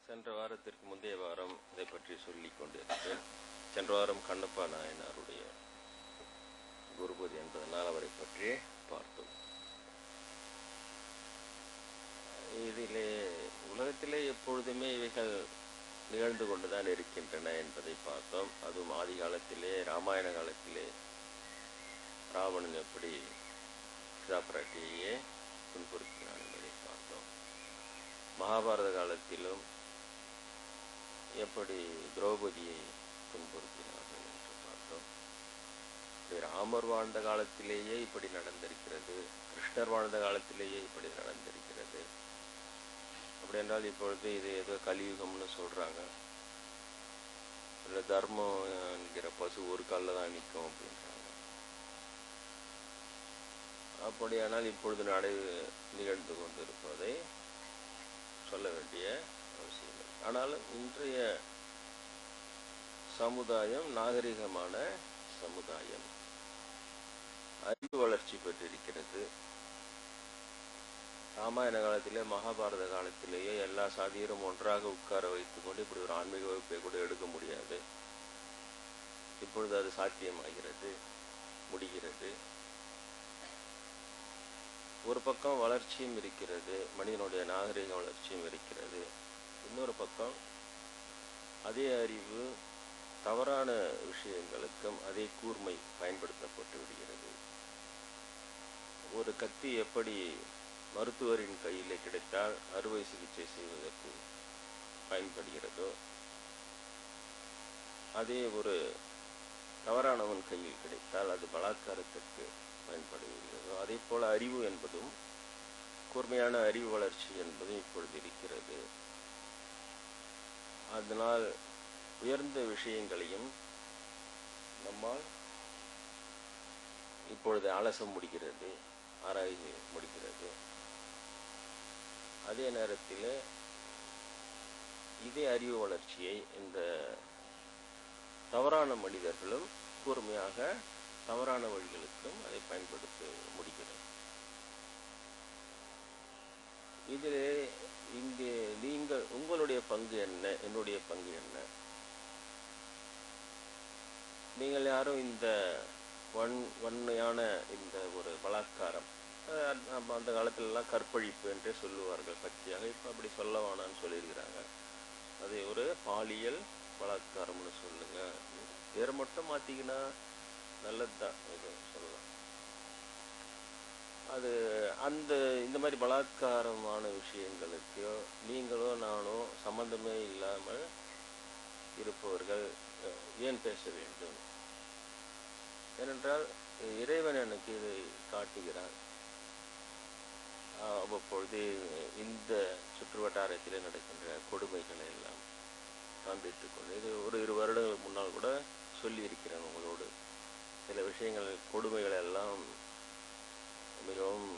சென்ற வாரத்திற்கு முந்தைய வாரம் இதை பற்றி சொல்லிக் கொண்டிருந்தேன். சென்ற வாரம் கண்ணப்பா நாயனாருடைய குருபதி என்பதனால் அவரை பற்றி பார்த்தோம். இதிலே உலகத்திலே எப்பொழுதுமே இவைகள் நிகழ்ந்து கொண்டுதான் இருக்கின்றன என்பதை பார்த்தோம். அதுவும் ஆதி காலத்திலே, ராமாயண காலத்திலே ராவணன் எப்படி சீதா பிராட்டியையே துன்புறுத்தினான் என்பதை பார்த்தோம். மகாபாரத காலத்திலும் எப்படி திரௌபதியை துன்புறுத்தினார்கள் என்று பார்த்தோம். ராமர் வாழ்ந்த காலத்திலேயே இப்படி நடந்திருக்கிறது, கிருஷ்ணர் வாழ்ந்த காலத்திலேயே இப்படி நடந்திருக்கிறது. அப்படி என்றால் இப்பொழுது இது ஏதோ கலியுகம்னு சொல்றாங்க. இல்லை தர்மம் என்கிற பசு ஒரு காலில் தான் நிற்கும் அப்படின்றாங்க. அப்படியானால் இப்பொழுது நிகழ்ந்து கொண்டிருப்பதை சொல்ல வேண்டிய அவசியம் இல்லை. ஆனாலும் இன்றைய சமுதாயம் நாகரிகமான சமுதாயம், அறிவு வளர்ச்சி பெற்றிருக்கிறது. ராமாயண காலத்திலே, மகாபாரத காலத்திலேயே எல்லா சாதியரும் ஒன்றாக உட்கார வைத்துக் கொண்டு இப்படி ஒரு ஆன்மீக வகுப்பை கூட எடுக்க முடியாது. இப்பொழுது அது சாத்தியமாகிறது, முடிகிறது. ஒரு பக்கம் வளர்ச்சியும் இருக்கிறது, மனிதனுடைய நாகரிக வளர்ச்சியும் இருக்கிறது. இன்னொரு பக்கம் அதே அறிவு தவறான விஷயங்களுக்கும் அதே கூர்மை பயன்படுத்தப்பட்டு விடுகிறது. ஒரு கத்தி எப்படி மருத்துவரின் கையிலே கிடைத்தால் அறுவை சிகிச்சை செய்வதற்கு பயன்படுகிறதோ, அதே ஒரு தவறானவன் கையில் கிடைத்தால் அது பலாத்காரத்திற்கு பயன்படுகிறதோ, அதே போல அறிவு என்பதும், கூர்மையான அறிவு வளர்ச்சி என்பதும் இப்பொழுது இருக்கிறது. அதனால் உயர்ந்த விஷயங்களையும் நம்மால் இப்பொழுது அலச முடிகிறது, ஆராய்ச்சி முடிகிறது. அதே நேரத்தில் இதே அறிவு வளர்ச்சியை இந்த தவறான மனிதர்களும் கூர்மையாக தவறான வழிகளுக்கும் அதை பயன்படுத்த முடிகிறது. இதிலே இங்கே நீங்கள் உங்களுடைய பங்கு என்ன, என்னுடைய பங்கு என்ன? நீங்கள் யாரும் இந்த வன்மையான இந்த ஒரு பலாத்காரம், அந்த காலத்திலெல்லாம் கற்பழிப்பு என்றே சொல்லுவார்கள் பச்சையாக, இப்போ அப்படி சொல்ல வேணான்னு சொல்லியிருக்கிறாங்க. அது ஒரு பாலியல் பலாத்காரம்னு சொல்லுங்க, பேரை மட்டும் மாற்றிக்கினா நல்லதுதான் சொல்லலாம். அது இந்த மாதிரி பலாத்காரமான விஷயங்களுக்கு நீங்களோ நானோ சம்பந்தமே இல்லாமல் இருப்பவர்கள் ஏன் பேச வேண்டும்? ஏனென்றால் இறைவன் எனக்கு இதை காட்டுகிறான். அவ்வப்பொழுது இந்த சுற்று வட்டாரத்தில் நடக்கின்ற கொடுமைகளை எல்லாம் காண்பித்துக் கொண்டு, இது ஒரு 2 வருடங்களுக்கு முன்னால் கூட சொல்லியிருக்கிறேன் உங்களோடு. சில விஷயங்கள், கொடுமைகள் எல்லாம் மிகவும்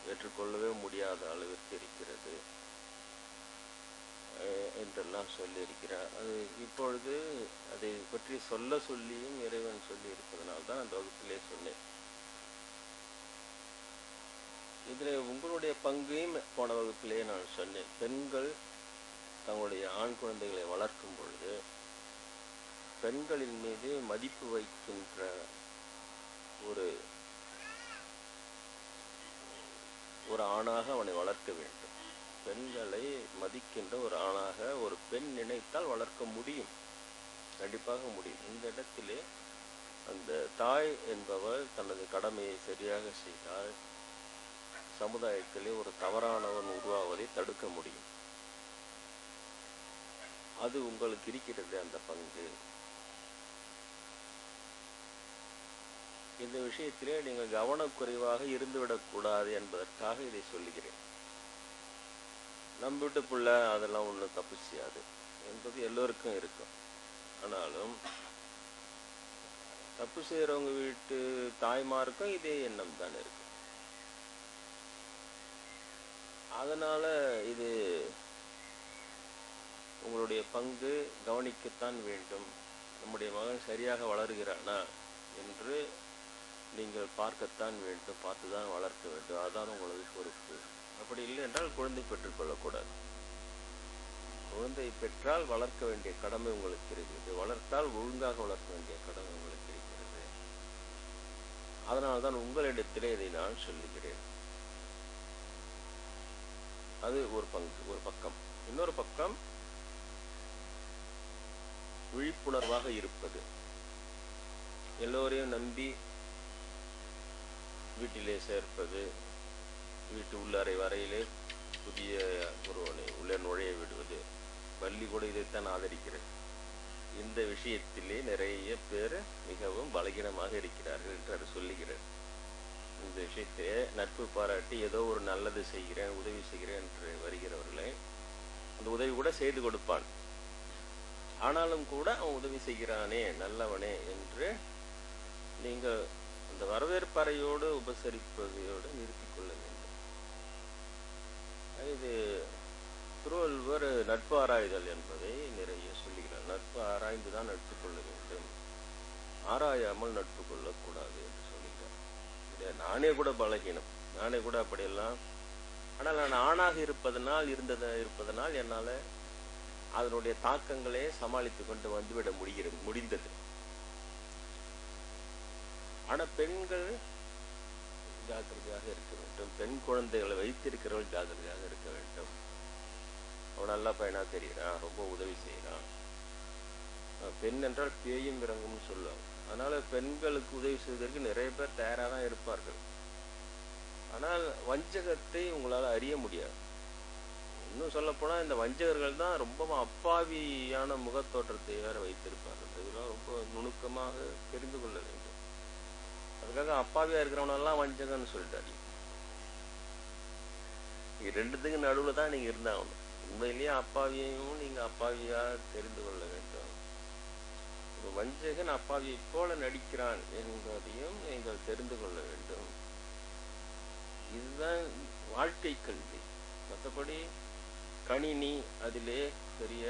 ஏற்றுக்கொள்ளவே முடியாத அளவிற்கு இருக்கிறது என்றெல்லாம் சொல்லியிருக்கிறார். அது இப்பொழுது அதை பற்றி சொல்லியும் இறைவன் சொல்லி இருப்பதனால்தான் அந்த வகுப்பிலே சொன்னேன். இதில் உங்களுடைய பங்கையும் போன வகுப்பிலே நான் சொன்னேன். பெண்கள் தங்களுடைய ஆண் குழந்தைகளை வளர்க்கும் பொழுது பெண்களின் மீது மதிப்பு வைக்கின்ற ஒரு ஆணாக அவனை வளர்க்க வேண்டும். பெண்களை மதிக்கின்ற ஒரு ஆணாக ஒரு பெண் நினைத்தால் வளர்க்க முடியும், கண்டிப்பாக முடியும். இந்த இடத்திலே அந்த தாய் என்பவர் தனது கடமையை சரியாக செய்தால் சமுதாயத்திலே ஒரு தவறானவன் உருவாவதை தடுக்க முடியும். அது உங்களுக்கு இருக்கிறது அந்த பங்கு. இந்த விஷயத்திலே நீங்கள் கவனக்குறைவாக இருந்துவிடக்கூடாது என்பதற்காக இதை சொல்லுகிறேன். நம்ம வீட்டு பிள்ளை அதெல்லாம் ஒன்றும் தப்பு செய்யாது என்பது எல்லோருக்கும் இருக்கும். ஆனாலும் தப்பு செய்கிறவங்க வீட்டு தாய்மாருக்கும் இதே எண்ணம் தான் இருக்கு. அதனால இது உங்களுடைய பங்கு, கவனிக்கத்தான் வேண்டும். நம்முடைய மகன் சரியாக வளர்கிறானா என்று நீங்கள் பார்க்கத்தான் வேண்டும், பார்த்துதான் வளர்க்க வேண்டும். அதுதான் உங்களது பொறுப்பு. அப்படி இல்லை என்றால் குழந்தை பெற்றுக்கொள்ளக்கூடாது. குழந்தையை பெற்றால் வளர்க்க வேண்டிய கடமை உங்களுக்கு இருக்கிறது, வளர்த்தால் ஒழுங்காக வளர்க்க வேண்டிய கடமை உங்களுக்கு இருக்கிறது. அதனால்தான் உங்களிடத்திலே இதை நான் சொல்லுகிறேன். அது ஒரு பக்கம். இன்னொரு பக்கம் விழிப்புணர்வாக இருப்பது. எல்லோரையும் நம்பி வீட்டிலே சேர்ப்பது, வீட்டு உள்ளறை வரையிலே புதிய ஒருவனை உள்ளே நுழைய விடுவது, பள்ளி கூட இதைத்தான் ஆதரிக்கிறது. இந்த விஷயத்திலே நிறைய பேர் மிகவும் பலகீனமாக இருக்கிறார்கள் என்று சொல்லுகிறார். இந்த விஷயத்தை நட்பு பாராட்டி ஏதோ ஒரு நல்லது செய்கிறேன், உதவி செய்கிறேன் என்று வருகிறவர்களை அந்த உதவி கூட செய்து கொடுப்பான். ஆனாலும் கூட அவன் உதவி செய்கிறானே, நல்லவனே என்று நீங்கள் அந்த வரவேற்பறையோடு உபசரிப்பதையோடு நிறுத்திக் கொள்ள வேண்டும். இது திருவள்ளுவர் நட்பு ஆராய்தல் என்பதை நிறைய சொல்லுகிறார். நட்பு ஆராய்ந்துதான் நட்பு கொள்ள வேண்டும், ஆராயாமல் நட்பு கொள்ளக்கூடாது என்று சொல்லுகிறார். இதை நானே கூட பலகீனம், நானே கூட அப்படியெல்லாம். ஆனால் நான் ஆணாக இருப்பதனால் என்னால் அதனுடைய தாக்கங்களே சமாளித்துக் கொண்டு வந்துவிட முடிந்தது. ஆனால் பெண்கள் ஜாக்கிரதையாக இருக்க வேண்டும், பெண் குழந்தைகளை வைத்திருக்கிறவர்கள் ஜாக்கிரதையாக இருக்க வேண்டும். அவன் நல்ல பையனா தெரிகிறான், ரொம்ப உதவி செய்யறான். பெண் என்றால் பேயும் இறங்கும்னு சொல்லுவாங்க. அதனால பெண்களுக்கு உதவி செய்வதற்கு நிறைய பேர் தயாராக தான் இருப்பார்கள். ஆனால் வஞ்சகத்தை உங்களால் அறிய முடியாது. இன்னும் சொல்ல போனா இந்த வஞ்சகர்கள் தான் ரொம்ப அப்பாவியான முகத்தோற்றத்தை வேற வைத்திருப்பார்கள். இதெல்லாம் ரொம்ப நுணுக்கமாக தெரிந்து கொள்ள வேண்டும். அதுக்காக அப்பாவியா இருக்கிறவனெல்லாம் வஞ்சகன்னு சொல்லிட்டாரு. ரெண்டுத்துக்கு நடுவுல தான் நீங்க இருந்தாகணும். உண்மையிலேயே அப்பாவியையும் நீங்க அப்பாவியா தெரிந்து கொள்ள வேண்டும். ஒரு வஞ்சகன் அப்பாவியை போல நடிக்கிறான் என்பதையும் நீங்கள் தெரிந்து கொள்ள வேண்டும். இதுதான் வாழ்க்கை கல்வி. மற்றபடி கணினி அதிலே பெரிய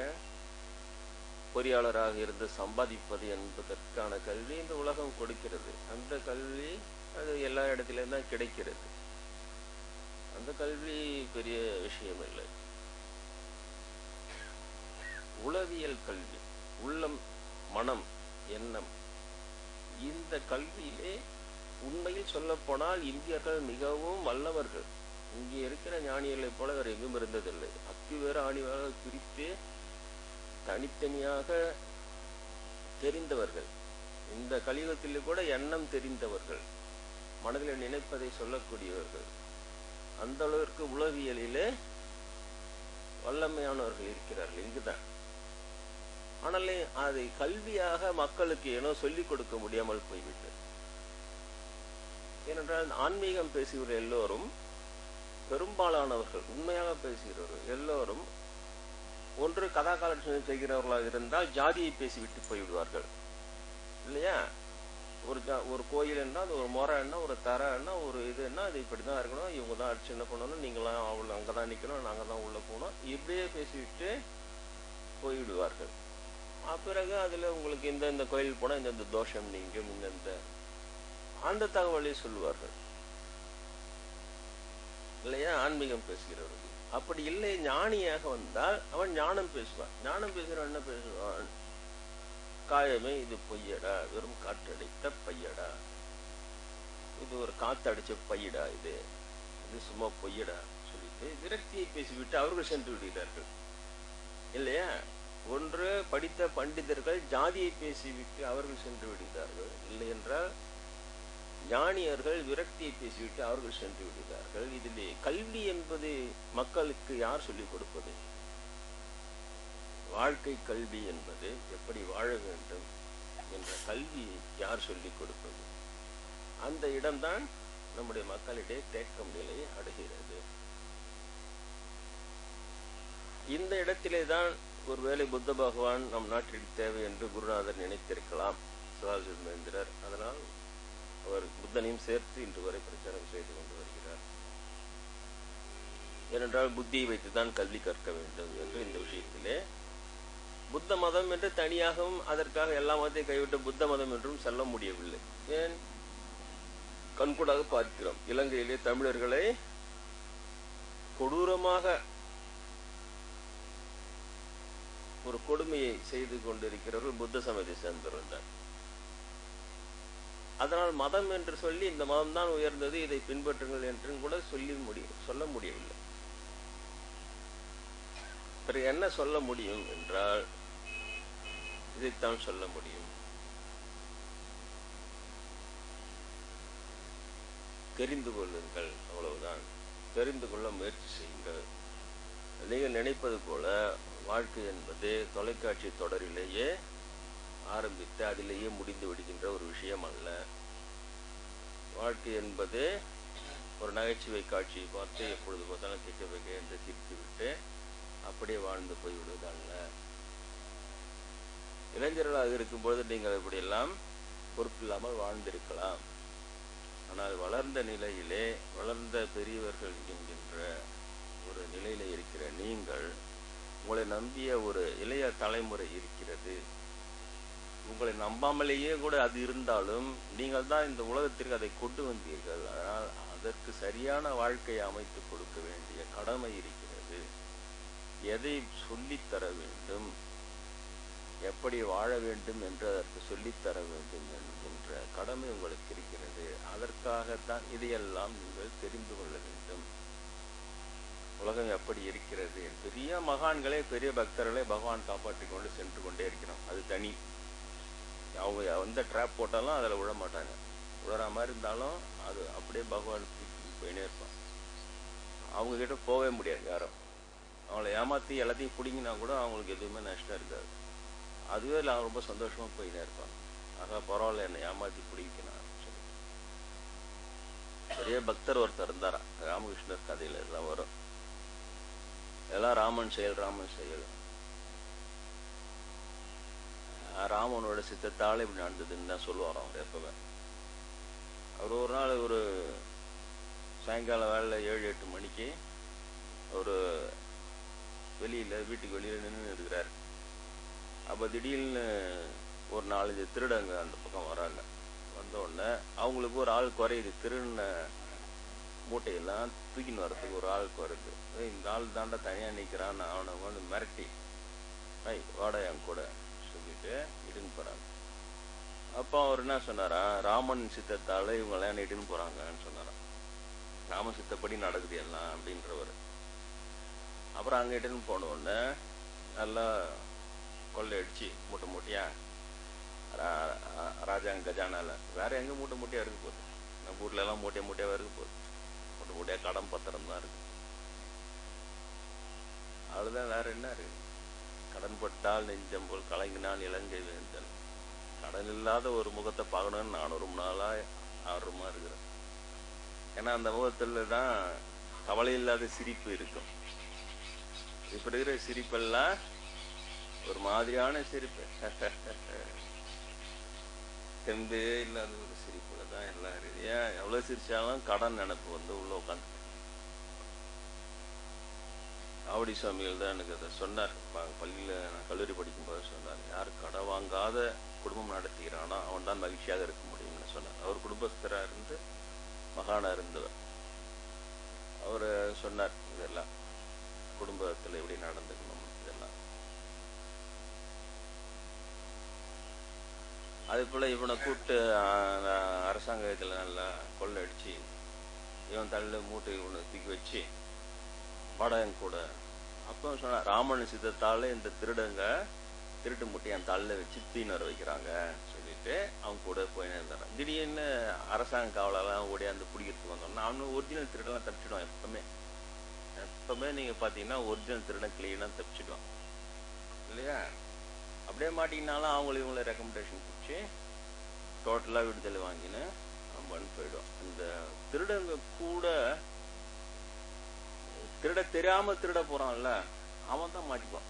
பொறியாளராக இருந்து சம்பாதிப்பது என்பதற்கான கல்வி இந்த உலகம் கொடுக்கிறது. அந்த கல்வி அது எல்லா இடத்திலும் தான் கிடைக்கிறது. அந்த கல்வி பெரிய விஷயம் இல்லை. உளவியல் கல்வி, உள்ளம், மனம், எண்ணம், இந்த கல்வியிலே உண்மையில் சொல்ல போனால் இந்தியர்கள் மிகவும் வல்லவர்கள். இங்கே இருக்கிற ஞானிகளை போல வேறு எங்கும் இருந்ததில்லை. வேறு ஆணிவாக பிரித்து தனித்தனியாக தெரிந்தவர்கள். இந்த கலியுகத்திலே கூட எண்ணம் தெரிந்தவர்கள், மனதில் நினைப்பதை சொல்லக்கூடியவர்கள். அந்த அளவிற்கு உளவியலிலே வல்லமையானவர்கள் இருக்கிறார்கள் இங்குதான். ஆனால் அதை கல்வியாக மக்களுக்கு ஏனோ சொல்லிக் கொடுக்க முடியாமல் போய்விட்டது. ஏனென்றால் ஆன்மீகம் பேசுகிற எல்லோரும், பெரும்பாலானவர்கள் உண்மையாக பேசுகிறவர்கள் எல்லோரும் ஒன்று கதா காலட்சேபம் செய்கிறவர்களாக இருந்தால் ஜாதியை பேசிவிட்டு போய்விடுவார்கள் இல்லையா? ஒரு கோயில் என்ன, ஒரு முறை என்ன, ஒரு தர என்ன, ஒரு இது என்ன, அது இப்படிதான் இருக்கணும், இவங்க தான் அடிச்சு என்ன பண்ணணும், நீங்களாம் அவள் அங்கதான் நிக்கணும், நாங்க தான் உள்ள போகணும், இப்படியே பேசிவிட்டு போய்விடுவார்கள். பிறகு அதுல உங்களுக்கு இந்த கோயில் போனா இந்த தோஷம் நீங்கும், இந்த அந்த தகவலை சொல்லுவார்கள் இல்லையா? ஆன்மீகம் பேசுகிறவர்கள் அப்படி இல்லை. ஞானியாக வந்தால் அவன் ஞானம் பேசுவான். ஞானம் பேசுகிறவன் என்ன பேசுவான்? காயமே இது பொய்யடா, வெறும் காற்றடைத்த பையடா, இது ஒரு காத்தடிச்ச பையடா, இது சும்மா பொய்யடா சொல்லிட்டு விரக்தியை பேசிவிட்டு அவர்கள் சென்று விடுகிறார்கள் இல்லையா? ஒன்று படித்த பண்டிதர்கள் ஜாதியை பேசிவிட்டு அவர்கள் சென்று விடுகிறார்கள். இல்லை என்றால் ஞானியர்கள் விரக்தியை பேசிவிட்டு அவர்கள் சென்று விடுகிறார்கள். இதிலே கல்வி என்பது மக்களுக்கு யார் சொல்லிக் கொடுப்பது? வாழ்க்கை கல்வி என்பது எப்படி வாழ வேண்டும் என்ற கல்வி யார் சொல்லிக் கொடுப்பது? அந்த இடம்தான் நம்முடைய மக்களிடையே தேக்கம் நிலை அடைகிறது. இந்த இடத்திலே தான் ஒருவேளை புத்த பகவான் நம் நாட்டிற்கு தேவை என்று குருநாதர் நினைத்திருக்கலாம், சிவாஜிமேந்திரர். அதனால் அவர் புத்தனையும் சேர்த்து இன்று வரை பிரச்சாரம் செய்து கொண்டு வருகிறார். ஏனென்றால் புத்தியை வைத்துதான் கல்வி கற்க வேண்டும் என்று இந்த விஷயத்திலே புத்த மதம் என்று தனியாகவும் அதற்காக எல்லா மதத்தையும் கைவிட்டு புத்த மதம் என்றும் சொல்ல முடியவில்லை. ஏன்? கண்கூடாக பார்க்கிறோம். இலங்கையிலே தமிழர்களை கொடூரமாக ஒரு கொடுமையை செய்து கொண்டிருக்கிறவர்கள் புத்த சமயத்தை சேர்ந்திருந்தார். அதனால் மதம் என்று சொல்லி இந்த மதம் தான் உயர்ந்தது, இதை பின்பற்றுங்கள் என்றும் கூட சொல்ல முடியவில்லை. பிறகு என்ன சொல்ல முடியும் என்றால் இதைத்தான் சொல்ல முடியும். தெரிந்து கொள்ளுங்கள், அவ்வளவுதான். தெரிந்து கொள்ள முயற்சி செய்யுங்கள். நீங்கள் நினைப்பது போல வாழ்க்கை என்பது தொலைக்காட்சி தொடரிலேயே ஆரம்பித்து அதிலேயே முடிந்து விடுகின்ற ஒரு விஷயம் அல்ல. வாழ்க்கை என்பது ஒரு நகைச்சுவை காட்சியை பார்த்து எப்பொழுது பார்த்தாலும் கேட்க வைக்க என்று திரித்துவிட்டு அப்படியே வாழ்ந்து போய்விடுவது அல்ல. இளைஞர்களாக இருக்கும்பொழுது நீங்கள் இப்படியெல்லாம் பொறுப்பில்லாமல் வாழ்ந்திருக்கலாம். ஆனால் வளர்ந்த நிலையிலே, வளர்ந்த பெரியவர்கள் என்கின்ற ஒரு நிலையில இருக்கிற நீங்கள், உங்களை நம்பிய ஒரு இளைய தலைமுறை இருக்கிறது. உங்களை நம்பாமலேயே கூட அது இருந்தாலும் நீங்கள் தான் இந்த உலகத்திற்கு அதை கொண்டு வந்தீர்கள். ஆனால் அதற்கு சரியான வாழ்க்கையை அமைத்து கொடுக்க வேண்டிய கடமை இருக்கிறது. எதை சொல்லித்தர வேண்டும், எப்படி வாழ வேண்டும் என்று அதற்கு சொல்லித்தர வேண்டும் என்கின்ற கடமை உங்களுக்கு இருக்கிறது. அதற்காகத்தான் இதையெல்லாம் நீங்கள் தெரிந்து கொள்ள வேண்டும். உலகம் எப்படி இருக்கிறது, பெரிய மகான்களே பெரிய பக்தர்களே பகவான் காப்பாற்றி கொண்டு சென்று கொண்டே இருக்கிறோம். அது தனி. அவங்க எந்த ட்ராப் போட்டாலும் அதில் விழ மாட்டாங்க. விழற மாதிரி இருந்தாலும் அது அப்படியே பகவான் போயினே இருப்பான். அவங்க கிட்ட போகவே முடியாது யாரும். அவங்கள ஏமாற்றி எல்லாத்தையும் பிடிங்கினா கூட அவங்களுக்கு எதுவுமே நஷ்டம் இருக்காது. அதுவே நான் ரொம்ப சந்தோஷமா போயினே இருப்பாங்க. ஆக பரவாயில்ல, என்னை ஏமாற்றி பிடிக்கணும். பெரிய பக்தர் ஒருத்தர் இருந்தாரா, ராமகிருஷ்ணர் கதையில எல்லாம் வரும். எல்லாம் ராமன் செயல் ராமன் செயல், ராமனோட சித்தத்தால் இப்படி நடந்ததுன்னு தான் சொல்லுவார் அவர் எப்பவே. அவர் ஒரு நாள் ஒரு சாயங்கால வேலை 7-8 மணிக்கு ஒரு வெளியில வீட்டுக்கு வெளியில நின்று இருக்கிறார். அப்ப திடீர்னு ஒரு 4-5 திருடங்க அந்த பக்கம் வராங்க. வந்த உடனே அவங்களுக்கு ஒரு ஆள் குறையுது. திருடின மூட்டையெல்லாம் தூக்கின்னு வர்றதுக்கு ஒரு ஆள் குறையுது. இந்த ஆள் தாண்டா தனியா நிக்கிறான்னு அவனை வந்து மிரட்டி, வாடா என் கூட சொல்லிட்டு இட்டுன்னு போறாங்க. அப்ப அவர் என்ன சொன்னாரா, ராமன் சித்தத்தால இவங்க எல்லாம் இட்டுன்னு போறாங்கன்னு சொன்னாராம். ராம சித்தப்படி நடக்குது எல்லாம் அப்படின்றவர். அப்புறம் அங்க இட்டுன்னு போன உடனே நல்லா கொள்ளை அடிச்சு மூட்டை மூட்டையா ராஜாங்க கஜானால வேற எங்க மூட்டை மூட்டையா இருக்க போகுது. நம்ம ஊர்ல எல்லாம் மூட்டையா மூட்டையா இருக்க போகுது. மூட்டை மூட்டையா கடன் பத்திரம் தான் இருக்கு. அவ்வளவுதான், வேற என்ன இருக்கு. கடன் பட்டால் நெஞ்சம் போல் கலங்கினால் இலங்கை வேந்தன். கடன் இல்லாத ஒரு முகத்தை பார்க்கணும்னு நான் ரொம்ப நாளா ஆர்வமா இருக்கிறேன். ஏன்னா அந்த முகத்துல தான் கவலை இல்லாத சிரிப்பு இருக்கும். இப்ப இருக்கிற சிரிப்பெல்லாம் ஒரு மாதிரியான சிரிப்பு, தெம்பே இல்லாத ஒரு சிரிப்புல தான் எல்லாம் இருக்கு. ஏன் எவ்வளவு சிரிச்சாலும் கடன் நினைப்பு வந்து உள்ள உட்காந்து. ஆவடி சுவாமிகள் தான் எனக்கு அதை சொன்னார். பள்ளியில நான் கல்லூரி படிக்கும்போது சொன்னார், யார் கடன் வாங்காத குடும்பம் நடத்துகிறானோ அவன் தான் மகிழ்ச்சியாக இருக்க முடியும்னு சொன்னார். அவர் குடும்பஸ்தரா இருந்து மகானா இருந்தவர். அவர் சொன்னார் இதெல்லாம் குடும்பத்துல எப்படி நடந்துக்கணும் இதெல்லாம். அது போல இவனை கூப்பிட்டு அரசாங்கத்துல நல்லா கொள்ளை அடிச்சு இவன் தள்ள மூட்டை இவனை தூக்கி வச்சு வாடகன் கூட. அப்போ சொன்ன ராமன் சித்தத்தால இந்த திருடங்க திருட்டு மூட்டை என் தள்ள வச்சு தீனர் வைக்கிறாங்க சொல்லிட்டு அவன் கூட போய் இருந்தான். திடீர்னு அரசாங்க காவலெல்லாம் ஓடியாந்து பிடிக்கிறதுக்கு வந்தோம்னா அவனு ஒரிஜினல் திருடெல்லாம் தப்பிச்சிடுவான். எப்பவுமே நீங்க பாத்தீங்கன்னா ஒரிஜினல் திருடன் கிளீனா தப்பிச்சிடுவான் இல்லையா. அப்படியே மாட்டிங்கனாலும் அவங்களை இவங்களை ரெக்கமெண்டேஷன் பிடிச்சி டோட்டலா விடுதலை வாங்கின்னு அவன் போயிடுவான். இந்த திருடங்க கூட திருட தெரியாம திருட போறான்ல அவன் தான் மாட்டிப்பான்.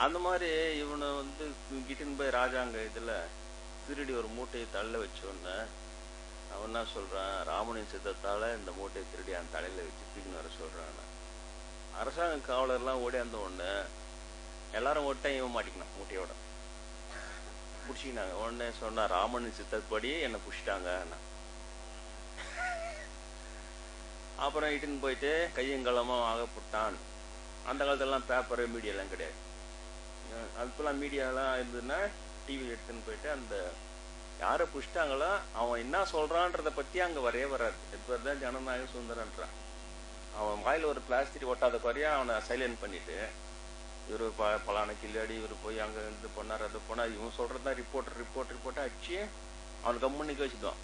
அந்த மாதிரி இவனை வந்து கிட்டின் போய் ராஜாங்க இதுல திருடி ஒரு மூட்டையை தள்ள வச்சோன்னு அவன் என்ன சொல்றான், ராமனின் சித்தத்தால இந்த மூட்டையை திருடி அந்த தலையில வச்சு தூக்கின்னு வர சொல்றான். அரசாங்க காவலர்லாம் ஓடி அந்த உடனே எல்லாரும் ஒட்ட இவன் மாட்டிக்கணும் மூட்டையோட புடிச்சிக்கினாங்க. உடனே சொன்னா, ராமனின் சித்தப்படி என்னை புடிச்சிட்டாங்க. அப்புறம் இட்டுன்னு போயிட்டு கையங்கலமா ஆகப்பட்டான். அந்த காலத்துல எல்லாம் பேப்பர் மீடியா எல்லாம் கிடையாது. அதுக்கெல்லாம் மீடியாலாம் இருந்ததுன்னா டிவி எடுத்துன்னு போயிட்டு அந்த யாரை புஷ்டாங்களோ அவன் என்ன சொல்றான்றத பத்தி அங்க வரவே வராது. எப்பதான் ஜனநாயக சுதந்திரன்றான். அவன் வாயில ஒரு பிளாஸ்டிக் ஒட்டாத குறையா அவனை சைலண்ட் பண்ணிட்டு இவரு பலான கில்லாடி இவரு போய் அங்க இது பண்ணார் அது போனா இவன் சொல்றதுதான் ரிப்போர்ட் அடிச்சு அவன் கம்முன்னுக்கு வச்சுக்குவான்.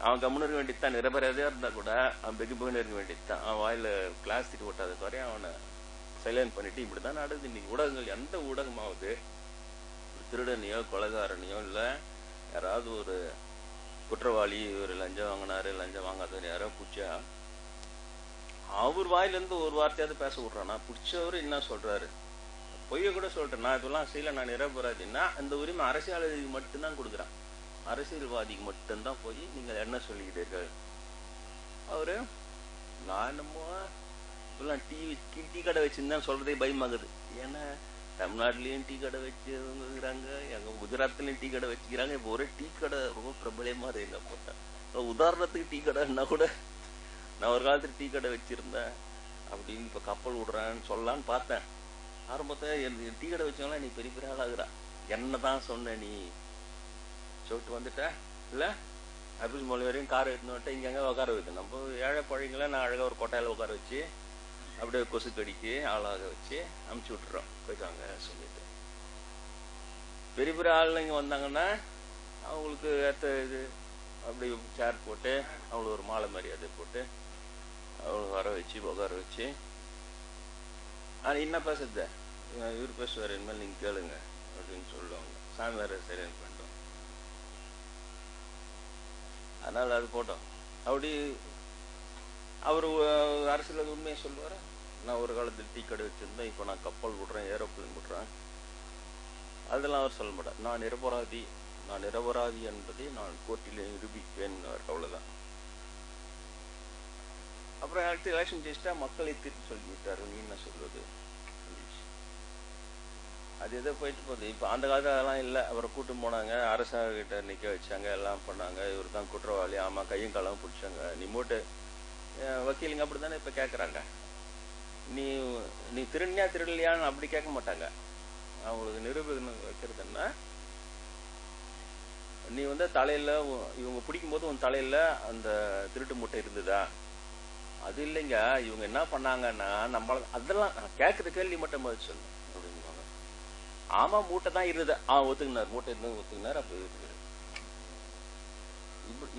அவன் கம்முன்னு இருக்க வேண்டியதுதான். நிரபராதியா இருந்தா கூட அவன் பெகுபகுன்னு இருக்க வேண்டியதுதான். அவன் வாயில பிளாஸ்டிக் ஒட்டாத குறையா அவனை சைலண்ட் பண்ணிட்டு இப்படிதான் நடக்குது இன்னைக்கு ஊடகங்கள். எந்த ஊடகமாவது திருடனையோ கொலைகாரனையோ இல்ல யாராவது ஒரு குற்றவாளி ஒரு லஞ்சம் வாங்கினாரு லஞ்சம் வாங்காதவர் யாரோ பிடிச்சா அவர் வாயிலிருந்து ஒரு வார்த்தையாவது பேச விடுறானா? பிடிச்சவரு என்ன சொல்றாரு? பொய்ய கூட சொல்றேன், நான் இதெல்லாம் செய்யல, நான் நிரபராதின்னா அந்த உரிமை அரசியல்வாதிக்கு மட்டும்தான் கொடுக்குறான். அரசியல்வாதிக்கு மட்டும்தான் போய் நீங்கள் என்ன சொல்லிக்கிட்டீர்கள். அவரு நான் என்னமோ இப்பெல்லாம் டீ கடை வச்சிருந்தேன் சொல்றதே பயமாகுது. ஏன்னா தமிழ்நாட்டிலயும் டீ கடை வச்சுக்கிறாங்க, எங்க குஜராத்லயும் டீ கடை வச்சுக்கிறாங்க. இப்போ ஒரே டீ கடை ரொம்ப பிரபலமா இருங்க போட்டேன். உதாரணத்துக்கு டீ கடைன்னா கூட நான் ஒரு காலத்துல டீ கடை வச்சிருந்தேன் அப்படின்னு இப்ப கப்பல் விடுறேன்னு சொல்லலான்னு பார்த்தேன். ஆரம்பத்துல டீ கடை வச்சவங்களாம் நீ பெரிய பெரிய ஆளாகுறா, என்னதான் சொன்ன நீ சொல்லிட்டு வந்துட்ட இல்ல ஆபீஸ் மொழி வரையும் கார் எடுத்துன்னு வந்துட்டு இங்க உட்கார வைக்கணும். நம்ம ஏழை பழங்களை நான் அழகா ஒரு கொட்டையில உட்கார வச்சு அப்படியே கொசு கடிக்கு ஆளாக வச்சு அமுச்சு விட்டுறோம் போய்க்காங்க சொல்லிட்டு. பெரிய பெரிய ஆளுங்க வந்தாங்கன்னா அவங்களுக்கு ஏற்ற இது அப்படி சேர் போட்டு அவங்களுக்கு ஒரு மாலை மரியாதை போட்டு அவங்களுக்கு வர வச்சு உட்கார வச்சு ஆனா என்ன பேசுறது இவர் பேசுவார் இனிமேல் நீங்க கேளுங்க அப்படின்னு சொல்லுவாங்க. சாமி வேற சரியான பண்ணிட்டோம். அதனால அது போட்டோம். அப்படி அவரு அரசியல் உண்மையை சொல்லுவார. நான் ஒரு காலத்தில் டீ கடை வச்சிருந்தேன், இப்ப நான் கப்பல் விடுறேன் ஏரோப்ளேன் விடுறேன், அதெல்லாம் அவர் சொல்ல மாட்டார். நான் நிரபராதி என்பதை நான் கோர்ட்டிலே நிரூபிப்பேன், அவ்வளவுதான். அப்புறம் அடுத்து எலெக்ஷன் ஜெயிச்சிட்டா மக்களை தீர்ப்பு சொல்லிவிட்டாரு. நீ என்ன சொல்றது? அது எதோ போயிட்டு போகுது. இப்ப அந்த காலத்துல அதெல்லாம் இல்லை. அவரை கூட்டு போனாங்க, அரசாங்கிட்ட நிக்க வச்சாங்க, எல்லாம் பண்ணாங்க. இவரு தான் குற்றவாளி, ஆமா கையும் காலம் பிடிச்சாங்க. நீ மூட்டு வக்கீலுங்க அப்படித்தானே இப்ப கேக்குறாங்க. நீ திருடனியா திருடலையான்னு அப்படி கேட்க மாட்டாங்க. அவங்களுக்கு நிரூபணம் வைக்கிறதுன்னா நீ தலையில இவங்க பிடிக்கும் போது உன் தலையில அந்த திருட்டு மூட்டை இருந்ததா? அது இல்லைங்க, இவங்க என்ன பண்ணாங்கன்னா நம்மள அதெல்லாம் கேட்கற கேள்வி மட்டும் பதில் சொல்லு அப்படிங்குவாங்க. ஆமா மூட்டை தான் இருந்தது, ஒத்துக்கினார், மூட்டை இருந்து ஒத்துக்கினார். அப்படி இருக்குது.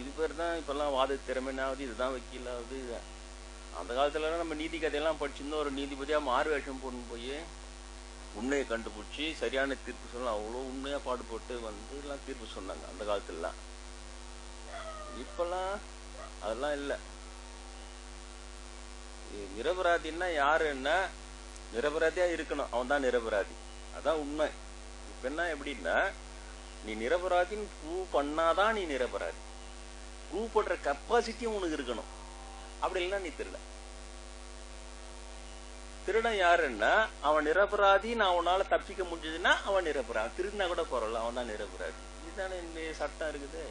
இது பேர் தான் இப்பெல்லாம் வாத திறமைனாவது, இதுதான் வக்கீலாவது. அந்த காலத்துல நம்ம நீதி கதையெல்லாம் படிச்சிருந்தோம். ஒரு நீதிபதியா மாறு வேஷம் போட்டு போய் உண்மையை கண்டுபிடிச்சி சரியான தீர்ப்பு சொல்லலாம். அவ்வளோ உண்மையா பாடுபட்டு எல்லாம் தீர்ப்பு சொன்னாங்க அந்த காலத்துலாம். இப்பெல்லாம் அதெல்லாம் இல்லை. நிரபராதின்னா யாருன்னா நிரபராதியா இருக்கணும், அவன் தான் நிரபராதி, அதான் உண்மை. இப்ப என்ன எப்படின்னா நீ நிரபராதின்னு ப்ரூவ் பண்ணாதான் நீ நிரபராதி. ப்ரூவ் பண்ற கெப்பாசிட்டியும் உனக்கு இருக்கணும். அப்படி இல்லைன்னா நீ திருடன் யாருன்னா அவன் நிரபராதின்னு அவனால தப்பிக்க முடிஞ்சதுன்னா அவன் நிரபராதி. திருடினா கூட பரவாயில்ல, அவன் தான் நிரபராதி. இதுதானே சட்டம் இருக்குது.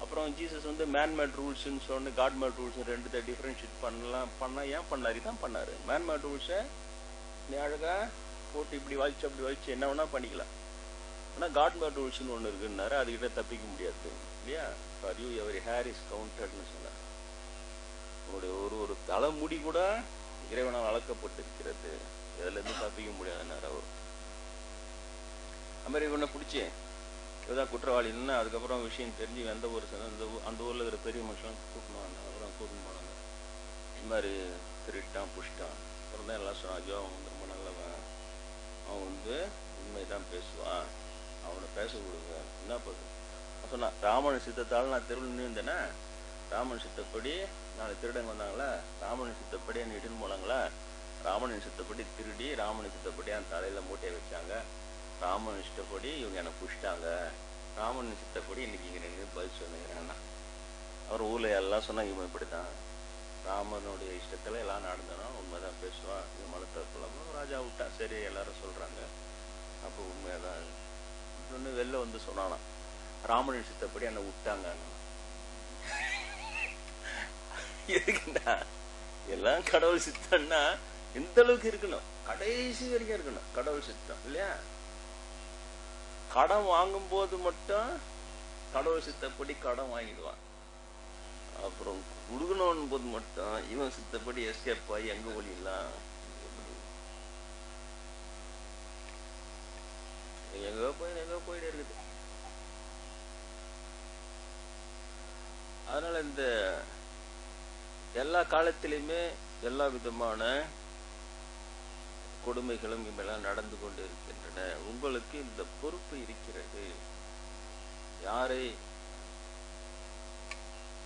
அப்புறம் ஜீசஸ் மேன்மேட் ரூல்ஸ்ன்னு சொன்னு காட்மேட் ரூல்ஸ் ரெண்டு டிஃபரன்ஷியேட் பண்ணா ஏன் பண்ணாரு? தான் பண்ணாரு. மேன்மேட் ரூல்ஸை நீ அழகா போட்டு இப்படி வலிச்சு அப்படி வலிச்சு என்ன வேணா பண்ணிக்கலாம். ஆனா காட்மேட் ரூல்ஸ்ன்னு ஒண்ணு இருக்குன்னாரு, அதுகிட்ட தப்பிக்க முடியாது இல்லையா? For you every hair is கவுண்டட்னு சொன்னார். உங்களுடைய ஒரு தலைமுடி கூட இறைவனால் அளக்கப்பட்டிருக்கிறது, இதுல இருந்து தப்பிக்க முடியாதுன்னாரு அவர். அது மாதிரி இவனை பிடிச்சி இதுதான் குற்றவாளின்னா அதுக்கப்புறம் விஷயம் தெரிஞ்சு எந்த ஒரு அந்த ஊர்ல இருக்கிற பெரிய மனுஷன் கூட்டணும். அப்புறம் கூட்டணும் போனாங்க. இந்த மாதிரி திருட்டான் புஷ்டான். அப்புறம் தான் எல்லாம் சொன்னான், ஐயோ அவன் ரொம்ப நல்லவன், அவன் உண்மைதான் பேசுவான், அவனை பேச கொடுங்க. என்ன பண்ணுது சொன்னா, ராமன் சித்தத்தால் நான் தெருவில் நின்றுந்தேன்னா, ராமன் சித்தப்படி நாளை திருடங்க வந்தாங்களா, ராமனின் சித்தப்படி என்ன இட்டுன்னு போனாங்களா, ராமனின் சித்தப்படி திருடி ராமனின் சித்தப்படி அந்த தலையில மூட்டையை வச்சாங்க, ராமன் இஷ்டப்படி இவங்க என்னை புஷ்டாங்க, ராமன் சித்தப்படி இன்னைக்கு இங்க நின்று பதில் சொன்னீங்கன்னா. அவர் ஊர்ல எல்லாம் சொன்னாங்க, இவன் இப்படித்தான் ராமனுடைய இஷ்டத்துல எல்லாம் நடந்தனும், உண்மைதான் பேசுவான், இது மலத்தப்பலாம ராஜா விட்டா. சரி எல்லாரும் சொல்றாங்க, அப்போ உண்மையாதான் ஒண்ணு வெளில சொன்னானா, ராமனின் சித்தப்படி என்னை விட்டாங்க. எதுக்குன்னா எல்லாம் கடவுள் சித்தன்னா இந்த அளவுக்கு இருக்கணும், கடைசி வரைக்கும் இருக்கணும். கடவுள் சித்தம் இல்லையா? கடன் வாங்கும் போது மட்டும் கடவுள் சித்தப்படி கடன் வாங்கிடுவான். அப்புறம் கொடுக்கணும் போது மட்டும் இவன் சித்தப்படி எஸ்கேப் ஆகி எங்க ஒளியெல்லாம் எங்க போயிட்டே இருக்குது. அதனால இந்த எல்லா காலத்திலுமே எல்லா விதமான கொடுமைகளும் இவெல்லாம் நடந்து கொண்டு இருக்கின்றன. உங்களுக்கு இந்த பொறுப்பு இருக்கிறது. யாரை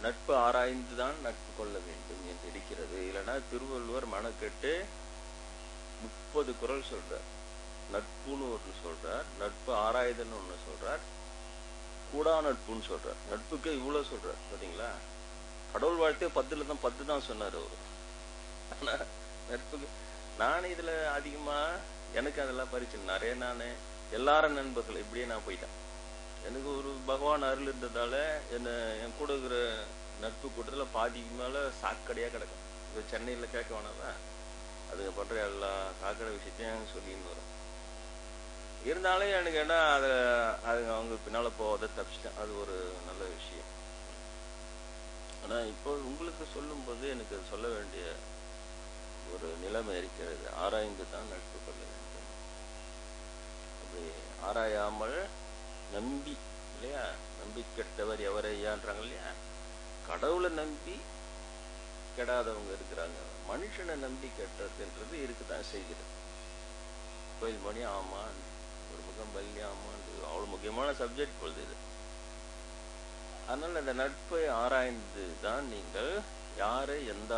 நட்பு ஆராய்ந்துதான் நட்பு கொள்ள வேண்டும் என்று இருக்கிறது. இல்லைன்னா திருவள்ளுவர் மனக்கெட்டு 30 குறள் சொல்றார். நட்புன்னு ஒன்று சொல்றார், நட்பு ஆராய்தல்னு ஒண்ணு சொல்றார், கூடா நட்புன்னு சொல்றார். நட்புக்கு இவ்வளவு சொல்றார் பாத்தீங்களா? கடவுள் வாழ்த்தே 10 தான் சொன்னார் அவரு. ஆனா நட்புக்கு நானே இதுல அதிகமா எனக்கு அதெல்லாம் பரிச்சு நிறைய நானு எல்லாரும் நண்பர்கள் இப்படியே நான் போயிட்டேன். எனக்கு ஒரு பகவான் அருள் இருந்ததால என்ன என் கூட இருக்கிற நட்பு கூட்டத்துல பாதிக்கு மேல சாக்கடையா கிடக்கும். இப்ப சென்னையில கேட்க வேணாதான், அதுங்க பண்ற எல்லா சாக்கடை விஷயத்தையும் சொல்லின்னு வரும். இருந்தாலும் எனக்கு என்ன அது அவங்க பின்னால போவதை தப்பிச்சிட்டேன். அது ஒரு நல்ல விஷயம். ஆனா இப்போ உங்களுக்கு சொல்லும் போது எனக்கு சொல்ல வேண்டிய ஒரு நிலைமை இருக்கிறது. ஆராய்ந்து தான் நட்பு கொள்ள வேண்டும். அப்படி ஆராயாமல் நம்பி இல்லையா, நம்பி கெட்டவர் எவரையான்றாங்க இல்லையா? கடவுளை நம்பி கெடாதவங்க இருக்கிறாங்க, மனுஷனை நம்பி கெட்டதுன்றது இருக்குதான் செய்கிறது. கோயில் மணி ஆமா, ஒரு முகம் பள்ளி ஆமான்றது அவ்வளவு முக்கியமான சப்ஜெக்ட் பொழுது இது. அதனால அந்த நட்பை ஆராய்ந்து தான் நீங்கள் யாரை எந்த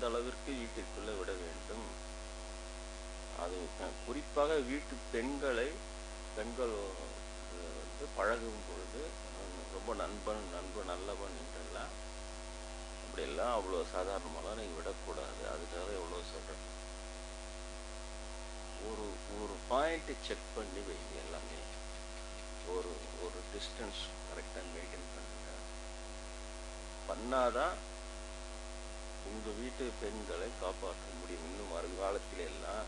அளவிற்கு வீட்டிற்குள்ள விட வேண்டும். அது குறிப்பாக வீட்டு பெண்கள் வந்து பழகும் பொழுது ரொம்ப நண்பன் நல்லவன் என்றெல்லாம் அப்படியெல்லாம் அவ்வளவு சாதாரணமாலாம் நீங்க விடக்கூடாது. அதுக்காக எவ்வளவு சொல்றேன். ஒரு பாயிண்ட் செக் பண்ணி வைங்க. எல்லாமே ஒரு டிஸ்டன்ஸ் கரெக்டா மெயின்டைன் பண்ணுங்க. பண்ணாதான் உங்க வீட்டு பெண்களை காப்பாற்ற முடியும். இன்னும் வருங்காலத்தில எல்லாம்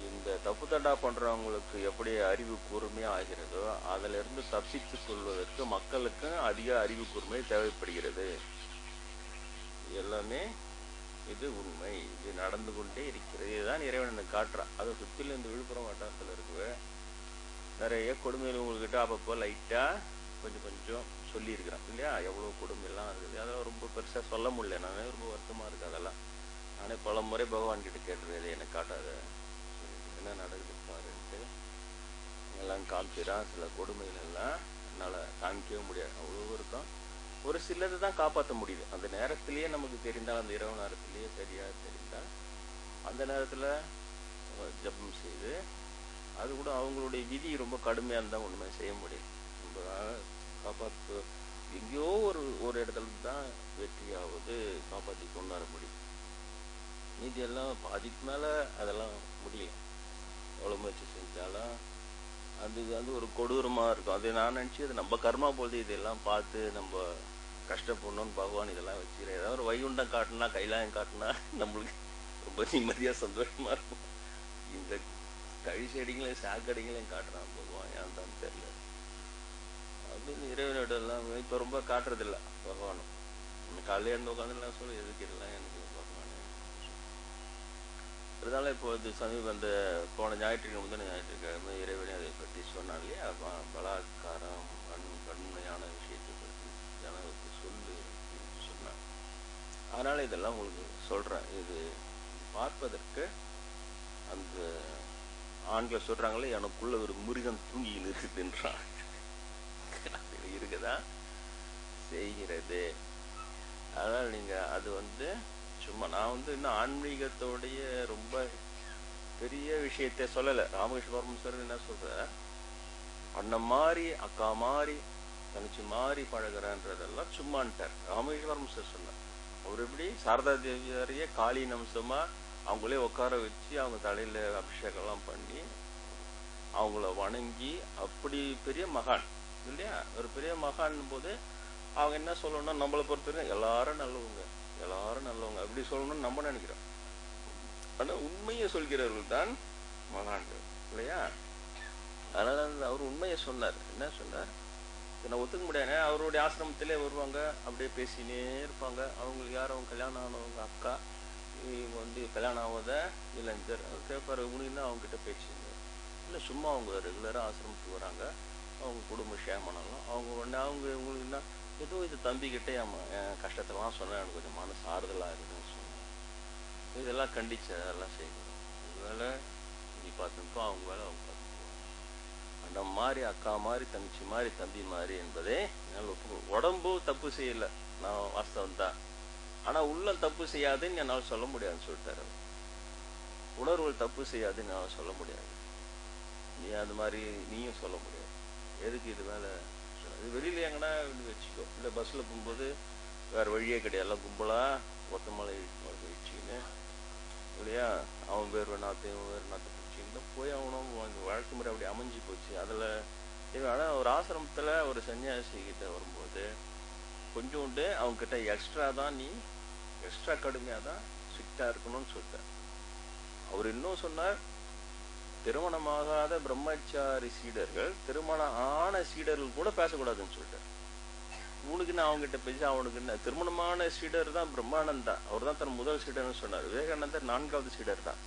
இந்த தப்பு தண்டா பண்றவங்களுக்கு எப்படி அறிவு கூர்மையா ஆகிறதோ அதுல இருந்து தப்பித்துக் கொள்வதற்கு மக்களுக்கு அதிக அறிவு கூர்மை தேவைப்படுகிறது. எல்லாமே இது உண்மை, இது நடந்து கொண்டே இருக்கிறது. இதுதான் இறைவன் எனக்கு காட்டுறான். அதை சுத்தில இந்த விழுப்புரம் வட்டாரத்துல இருக்குவே நிறைய கொடுமைகள் உங்ககிட்ட அப்பப்போ லைட்டா கொஞ்சம் சொல்லி இருக்கிறேன் இல்லையா? எவ்வளவு கொடுமை எல்லாம் இருக்குது. அதெல்லாம் ரொம்ப பெருசா சொல்ல முடியல. நானே ரொம்ப வருத்தமா இருக்கு. அதெல்லாம் நானே பல முறை பகவான் கிட்ட கேட்டுருவேன், எனக்கு காட்டாத, என்ன நடக்குது பாருன்ட்டு எல்லாம் காமிச்சிடான். சில கொடுமைகள் எல்லாம் என்னால காமிக்கவே முடியாது, அவ்வளவு இருக்கும். ஒரு சிலது தான் காப்பாற்ற முடியுது. அந்த நேரத்திலேயே நமக்கு தெரிந்தால், அந்த இரவு நேரத்திலேயே சரியா தெரிந்தால் அந்த நேரத்துல ஜபம் செய்து, அது கூட அவங்களுடைய விதி ரொம்ப கடுமையா இருந்தா ஒண்ணுமே செய்ய முடியும். ரொம்ப காப்பாற்று எங்கேயோ ஒரு இடத்துல தான் வெற்றியாவது காப்பாற்றி கொண்டு வர முடியும். மீதி எல்லாம் பாதிக்கு மேல அதெல்லாம் முடியல. எவ்வளவு முயற்சி செஞ்சாலும் அது ஒரு கொடூரமா இருக்கும். அது நான் நினைச்சு அது நம்ம கர்மா போது இதெல்லாம் பார்த்து நம்ம கஷ்டப்படணும்னு பகவான் இதெல்லாம் வச்சுக்கிறேன். ஏதாவது ஒரு வைகுண்டம் காட்டினா, கைலாயம் காட்டினா நம்மளுக்கு ரொம்ப நிம்மதியா சந்தோஷமா இருக்கும். இந்த கழி செடிங்களையும் சாக்கடிங்களையும் காட்டுறான் பகவான், ஏன் தான் தெரியல. அப்படின்னு இறைவனோட எல்லாம் இப்ப ரொம்ப காட்டுறது இல்லை பகவானும். காலையில இருந்து உட்காந்துலாம் சொல்லி எதுக்கு இல்லை எனக்கு பகவான். அதனால இப்போ அந்த போன ஞாயிற்றுக்கிழமை முந்தின ஞாயிற்றுக்கிழமை இறைவனே அதை பற்றி சொன்னான் இல்லையா? பலாத்காரம் கடுமையான விஷயத்தை பற்றி ஜனங்களுக்கு சொல்லு அப்படின்னு சொன்னான். அதனால இதெல்லாம் உங்களுக்கு சொல்றேன். இது பார்ப்பதற்கு அந்த ஆண்களை சொல்றாங்களே, எனக்குள்ள ஒரு மிருகம் தூங்கின்னு இருக்குதுன்றான். இருக்குதான் செய்கிறது. அதனால நீங்க அது சும்மா நான் இன்னும் ஆன்மீகத்தோடைய ரொம்ப பெரிய விஷயத்த சொல்லல. ராமகிருஷ்ண பரமஹம்சர் என்ன சொல்ற, அண்ணன் மாறி அக்கா மாறி தனிச்சு மாறி பழகிறன்றதெல்லாம் சும்மான்ட்டார். ராமகிருஷ்ண பரமஹம்சர் சொன்னார். அவர் எப்படி சாரதா தேவியாரையே காளியின் அம்சமா அவங்களே உட்கார வச்சு அவங்க தலையில அபிஷேகம் எல்லாம் பண்ணி அவங்கள வணங்கி, அப்படி பெரிய மகான் இல்லையா? ஒரு பெரிய மகான் போது அவங்க என்ன சொல்லணும்னா, நம்மளை பொறுத்தவரைக்கும் எல்லாரும் நல்லவங்க அப்படி சொல்லணும்னு நம்ம நினைக்கிறோம். ஆனா உண்மையை சொல்கிறவர்கள் தான் மகான்கள் இல்லையா? அதனால அவர் உண்மையை சொன்னார். என்ன சொன்னார்? நான் ஒத்துக்க முடியாது. அவருடைய ஆசிரமத்திலே வருவாங்க, அப்படியே பேசினே இருப்பாங்க. அவங்களுக்கு யாரும் கல்யாணம் ஆனவங்க அக்கா, இவங்க வந்து கல்யாணம் ஆகாத இளைஞர். அவர் கேட்பாரு, உங்களுக்கு தான் அவங்க கிட்ட பேசுங்க. இல்லை சும்மா அவங்க ரெகுலராக ஆசிரமத்துக்கு வராங்க, அவங்க குடும்ப ஷேமனாலும் அவங்க உடனே அவங்க உங்களுக்கு என்ன ஏதோ இது தம்பிக்கிட்டே என் கஷ்டத்தெல்லாம் சொன்னேன், எனக்கு கொஞ்சம் மனசு ஆறுதலாக இருக்குதுன்னு சொன்னேன். இதெல்லாம் கண்டிச்சு அதெல்லாம் செய்யணும். அதனால நீ பார்த்துப்போ அவங்க வேலை அவங்க பார்த்துக்குவாங்க. அண்ணன் மாதிரி அக்கா மாதிரி தங்கச்சி மாதிரி தம்பி மாதிரி என்பதே என்னால் உடம்பு தப்பு செய்யலை, நான் வாஸ்தவம் தான். ஆனால் உள்ளம் தப்பு செய்யாதுன்னு என்னால் சொல்ல முடியாதுன்னு சொல்லிட்டாரு. உணர்வுகள் தப்பு செய்யாதுன்னு என்னால் சொல்ல முடியாது. நீ அந்த மாதிரி நீயும் சொல்ல முடியாது. எதுக்கு இது மேலே இது வெளியில் எங்கன்னா வச்சுக்கோ. இல்லை பஸ்ஸில் போகும்போது வேறு வழியே கிடையாது, எல்லாம் கும்பலாக ஒத்த மலை வச்சுக்கின்னு இல்லையா, அவன் வேறு நாற்று இவன் வேறு நாற்று பிடிச்சின்னு போய் அவனும் வழக்கு முறை அப்படி அமைஞ்சு போச்சு. அதில் ஆனால் ஒரு ஆசிரமத்தில் ஒரு சன்னியாசிக்கிட்ட வரும்போது கொஞ்சோண்டு அவங்கக்கிட்ட எக்ஸ்ட்ரா தான், நீ எக்ஸ்ட்ரா கடுமையாக தான் ஸ்ட்ரிக்டாக இருக்கணும்னு சொல்லிட்டார். அவர் இன்னும் சொன்னார், திருமணமாகாத பிரம்மச்சாரி சீடர்கள் திருமணம் ஆன சீடர்கள் கூட பேசக்கூடாதுன்னு சொல்லிட்டார். உனக்கு நான் அவங்ககிட்ட பேசி அவனுக்கு என்ன, திருமணமான சீடர் தான் பிரம்மானந்தா, அவர் தான் தன் முதல் சீடர்னு சொன்னார். விவேகானந்தர் 4வது சீடர் தான்.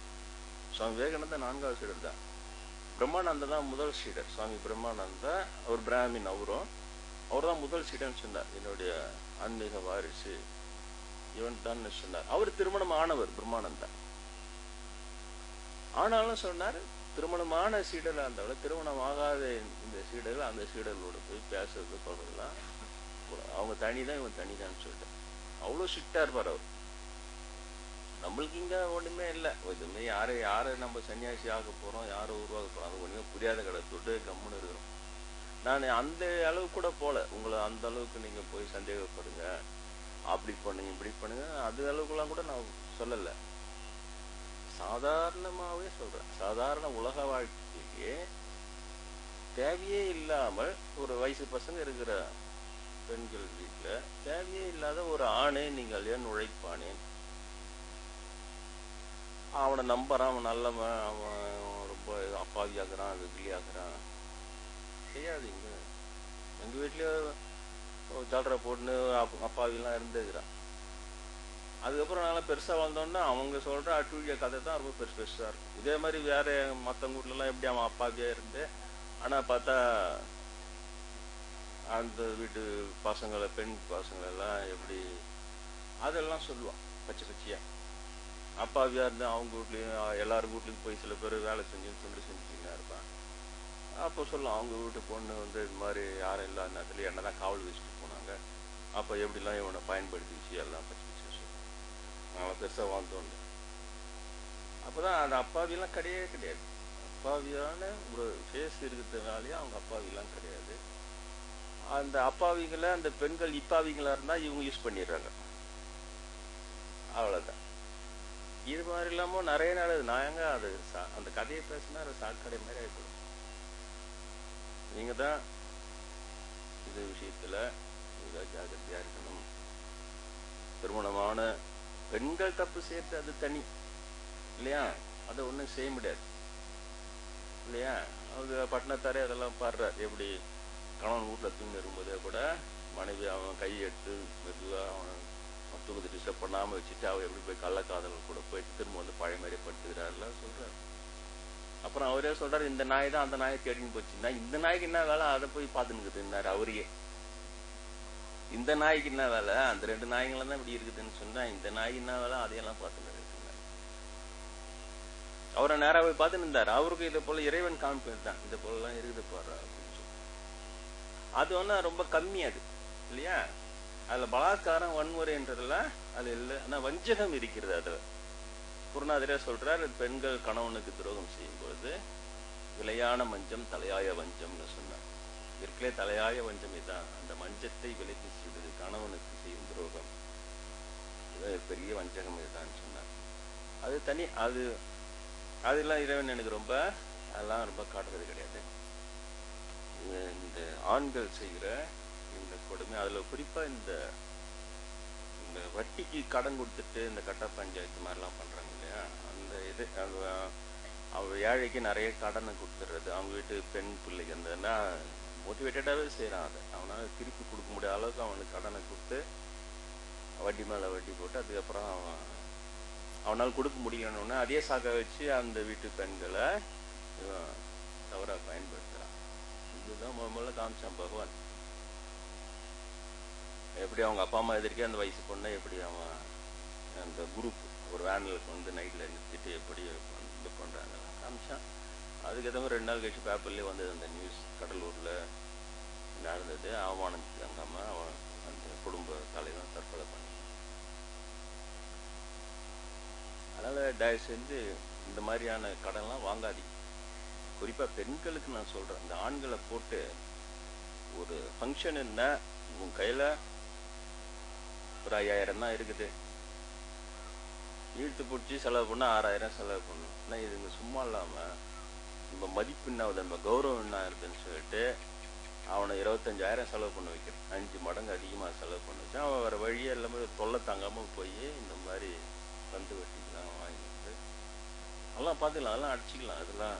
சுவாமி விவேகானந்தர் 4வது சீடர் தான். பிரம்மானந்தா தான் முதல் சீடர். சுவாமி பிரம்மானந்தா அவர் பிராமின், அவர் தான் முதல் சீடர்னு சொன்னார். என்னுடைய ஆன்மீக வாரிசு இவன் தான் சொன்னார். அவர் திருமணம் ஆனவர் பிரம்மானந்தா. ஆனாலும் சொன்னார், திருமணமான சீடராக இருந்தாலும் திருமணம் ஆகாத இந்த சீடர்கள் அந்த சீடர்களோட போய் பேசுறது சொல்றதுலாம் அவங்க தனிதான் இவன் தனிதான்னு சொல்லிட்டு அவ்வளோ ஸ்ட்ரிக்டா இருப்பார் அவர். நம்மளுக்கு இங்க ஒண்ணுமே இல்லை, இதுமே யாரை நம்ம சன்னியாசி ஆக போறோம், யாரை உருவாக்க போறோம், அது ஒண்ணுமே புரியாத கடை தொட்டு கம்முன்னு இருக்கிறோம். நான் அந்த அளவுக்கு கூட போல, உங்களை அந்த அளவுக்கு நீங்க போய் சந்தேகப்படுங்க, அப்படி பண்ணுங்க இப்படி பண்ணுங்க அது அளவுக்குலாம் கூட நான் சொல்லலை. சாதாரணமாவே சொல்றேன், சாதாரண உலக வாழ்க்கைக்கு தேவையே இல்லாமல் ஒரு வயசு பசங்க இருக்கிற பெண்கள் வீட்டுல தேவையே இல்லாத ஒரு ஆணை நீங்கள் ஏன் உழைப்பானேன், அவனை நம்புறான், அவன் நல்லவன், அவன் ரொம்ப அப்பாவியாக்குறான் வெகுளியாக்குறான், செய்யாதீங்க. எங்க வீட்லயே ஜாலரை போட்டுன்னு அப்பாவிலாம் இருந்துக்கிறான். அதுக்கப்புறம் நல்லா பெருசா வந்தோன்னா அவங்க சொல்ற அட்டுழிய கதை தான் ரொம்ப பெருசா இருக்கும். இதே மாதிரி வேற மத்தவங்க வீட்டுல எல்லாம் எப்படி அவன் அப்பாவியா இருந்து, ஆனா பார்த்தா அந்த வீட்டு பசங்களை பெண் பசங்களை எல்லாம் எப்படி அதெல்லாம் சொல்லுவான் பச்சை பச்சையா. அப்பாவியா இருந்து அவங்க வீட்லயும் எல்லாரும் வீட்லயும் போய் சில பேர் வேலை செஞ்சு தொண்டு செஞ்சுக்கிட்டா இருப்பான். அப்போ சொல்லுவான், அவங்க வீட்டு பொண்ணு வந்து இது மாதிரி யாரும் இல்லாத நேரத்துல என்னதான் காவல் வச்சுட்டு போனாங்க, அப்போ எப்படிலாம் இவனை பயன்படுத்திச்சு எல்லாம் பச்சை அவன் பெருசா வாழ்ந்தோன்னு. அப்பதான் அந்த அப்பாவிலாம் கிடையவே கிடையாது. அப்பாவியான ஒரு ஃபேஸ் இருக்கிறதுனாலே அவங்க அப்பாவிலாம் கிடையாது. அந்த அப்பாவிகளை அந்த பெண்கள் இப்பாவிகளா இருந்தா இவங்க யூஸ் பண்ணிடுறாங்க, அவ்வளவுதான். இது மாதிரி இல்லாம நிறைய நாள் நான் எங்க அது அந்த கதையை பேசினா அது சாக்கடை மாதிரி ஆயிடும். நீங்க தான் இது விஷயத்துல ஜாகிரதையா இருக்கணும். திருமணமான பெண்கள் தப்பு செய்யறது அது தனி இல்லையா, அதை ஒன்றும் செய்ய முடியாது இல்லையா. அவங்க பட்டினத்தாரே அதெல்லாம் பாடுறார், எப்படி கணவன் வீட்டில் தூங்கி இருக்கும்போதே கூட மனைவி அவன் கையை எடுத்து மெதுவாக அவன் தூக்கத்தை டிஸ்டர்ப் பண்ணாமல் வச்சுட்டு அவன் எப்படி போய் கள்ளக்காதல் கூட போயிட்டு திரும்ப வந்து பழைய மாதிரி படுத்துக்கிறாருல சொல்றாரு. அப்புறம் அவரே சொல்றாரு, இந்த நாய் தான் அந்த நாயை தேடின்னு போச்சுன்னா இந்த நாய்க்கு என்ன வேலை அதை போய் பார்த்துன்னுக்குதுன்னாரு அவரையே. இந்த நாய்க்கு என்ன வேலை, அந்த 2 நாய்களும் தான் இப்படி இருக்குதுன்னு சொன்னா இந்த நாய்க்கு என்ன வேலை அதையெல்லாம் பார்த்துன்னு இருக்குங்க. அவரை நேராக போய் பார்த்துன்னு இருந்தாரு. அவருக்கு இதை போல இறைவன் காமிப்பது தான், இந்த போலலாம் இருக்குது பாரு அப்படின்னு சொல்லி. அது ஒன்னா ரொம்ப கம்மி அது இல்லையா. அதுல பலாத்காரம் வன்முறைன்றதுலாம் அது இல்லை, ஆனா வஞ்சகம் இருக்கிறது. அதுல குருநாதரே சொல்றார், பெண்கள் கணவனுக்கு துரோகம் செய்யும் பொழுது விலையான மஞ்சம் தலையாய வஞ்சம்னு சொன்னார். இருக்கலே தலையாய வஞ்சம் இதுதான், அந்த மஞ்சத்தை விலைக்கு செய்வது கணவனுக்கு செய்யும் துரோகம், பெரிய வஞ்சகம் இதுதான் சொன்னார். அது தனி, அதெல்லாம் இறைவன் எனக்கு ரொம்ப அதெல்லாம் ரொம்ப காட்டுறது கிடையாது. இந்த ஆண்கள் செய்கிற இந்த கொடுமை, அதுல குறிப்பா இந்த இந்த வட்டிக்கு கடன் கொடுத்துட்டு இந்த கட்ட பஞ்சாயத்து மாதிரிலாம் பண்றாங்க இல்லையா, அந்த இது அவன் ஏழைக்கு நிறைய கடனை கொடுத்துடுறது. அவங்க வீட்டு பெண் பிள்ளைக்கு இருந்ததுன்னா மோட்டிவேட்டடாகவே செய்கிறான். அதை அவனால் திருப்பி கொடுக்க முடியாத அளவுக்கு அவனுக்கு கடனை கொடுத்து வட்டி மேலே வட்டி போட்டு அதுக்கப்புறம் அவனால் கொடுக்க முடியலன்னு அதே சாக்க வச்சு அந்த வீட்டு பெண்களை இவன் தவறாக பயன்படுத்துகிறான். இதுதான் முதல்ல காமிச்சான் பகவான். எப்படி அவங்க அப்பா அம்மா எதிர்க்கே அந்த வயசு பொண்ணை எப்படி அவன் அந்த குரூப் ஒரு வேனில் நைட்டில் நிறுத்திட்டு எப்படி இது பண்ணுறாங்க காமிச்சான். அதுக்கு ஏற்ற மாதிரி 2 நாள் கழிச்சு பேப்பர்லேயே வந்தது அந்த நியூஸ். கடலூரில் நடந்தது, அவமானம் தங்காமல் அவன் அந்த குடும்ப தலைவன் தற்கொலை பண்ணி. அதனால் தயவு செஞ்சு இந்த மாதிரியான கடன்லாம் வாங்காதீங்க. குறிப்பாக பெண்களுக்கு நான் சொல்கிறேன், இந்த ஆண்களை போட்டு ஒரு ஃபங்க்ஷன் என்ன உன் கையில் ஒரு 5000 தான் இருக்குது, இழுத்து பிடிச்சி செலவு பண்ண 6000 செலவு பண்ணணும். ஆனால் இதுங்க சும்மா இல்லாமல் நம்ம மதிப்பு என்ன ஆகுது, நம்ம கௌரவம் என்ன இருக்குதுன்னு சொல்லிட்டு அவனை 25000 செலவு பண்ண வைக்கிறேன். 5 மடங்கு அதிகமாக செலவு பண்ண வச்சு அவன் வேறு வழியே எல்லாமே தொல்லை தாங்காமல் போய் இந்த மாதிரி கந்து வெட்டிக்கலாம் வாங்கிட்டு அதெல்லாம் பார்த்துக்கலாம், அதெல்லாம் அடிச்சிக்கலாம். அதெல்லாம்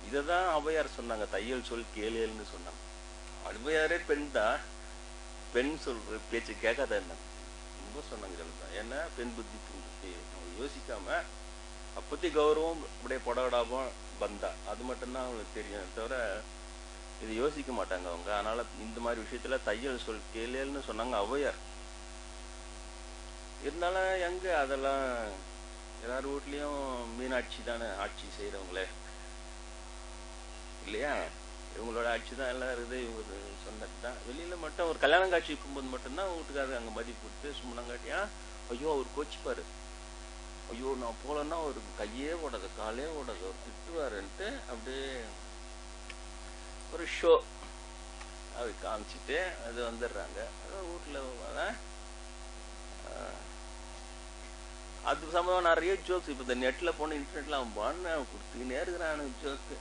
இதை தான் ஔவையார் சொன்னாங்க, தையல் சொல் கேளியல்னு சொன்னாங்க. ஔவையாரே பெண் தான், பெண் சொல்ற பேச்சு கேட்காத என்ன ரொம்ப சொன்னாங்க. தான் ஏன்னா பெண் புத்தி அவங்க யோசிக்காம அப்பத்தி கௌரவம் இப்படியே புடவடாபம் பந்தா அது மட்டும்தான் அவங்களுக்கு தெரியும் தவிர இது யோசிக்க மாட்டாங்க அவங்க. அதனால இந்த மாதிரி விஷயத்துல தையல் சொல் கேளியல்னு சொன்னாங்க ஔவையார். இருந்தாலும் எங்க அதெல்லாம் எல்லார் வீட்லயும் மீனாட்சி தானே ஆட்சி செய்யறவங்களே இல்லையா, இவங்களோட ஆட்சி தான் எல்லாம் இருக்குது. இவங்க சொன்னது தான். வெளியில மட்டும் ஒரு கல்யாணம் காட்சி இருக்கும்போது மட்டும்தான் வீட்டுக்காரங்க அங்க மதிப்பு கொடுத்து சும்மாங்காட்டியா ஐயோ அவர் கோச்சிப்பாரு, ஐயோ நான் போலன்னா ஒரு கையே ஓடாது காலே ஓடாது அவர் திட்டுவாருன்ட்டு அப்படியே ஒரு ஷோ அது காமிச்சிட்டு அது வந்துடுறாங்க. அதான் வீட்டுல அது சம்பவம் நிறைய ஜோக்ஸ் இப்போ இந்த நெட்ல போன இன்டர்நெட்ல அவன் பண்ண கொடுத்துக்கினே இருக்கிறான் ஜோக்கு.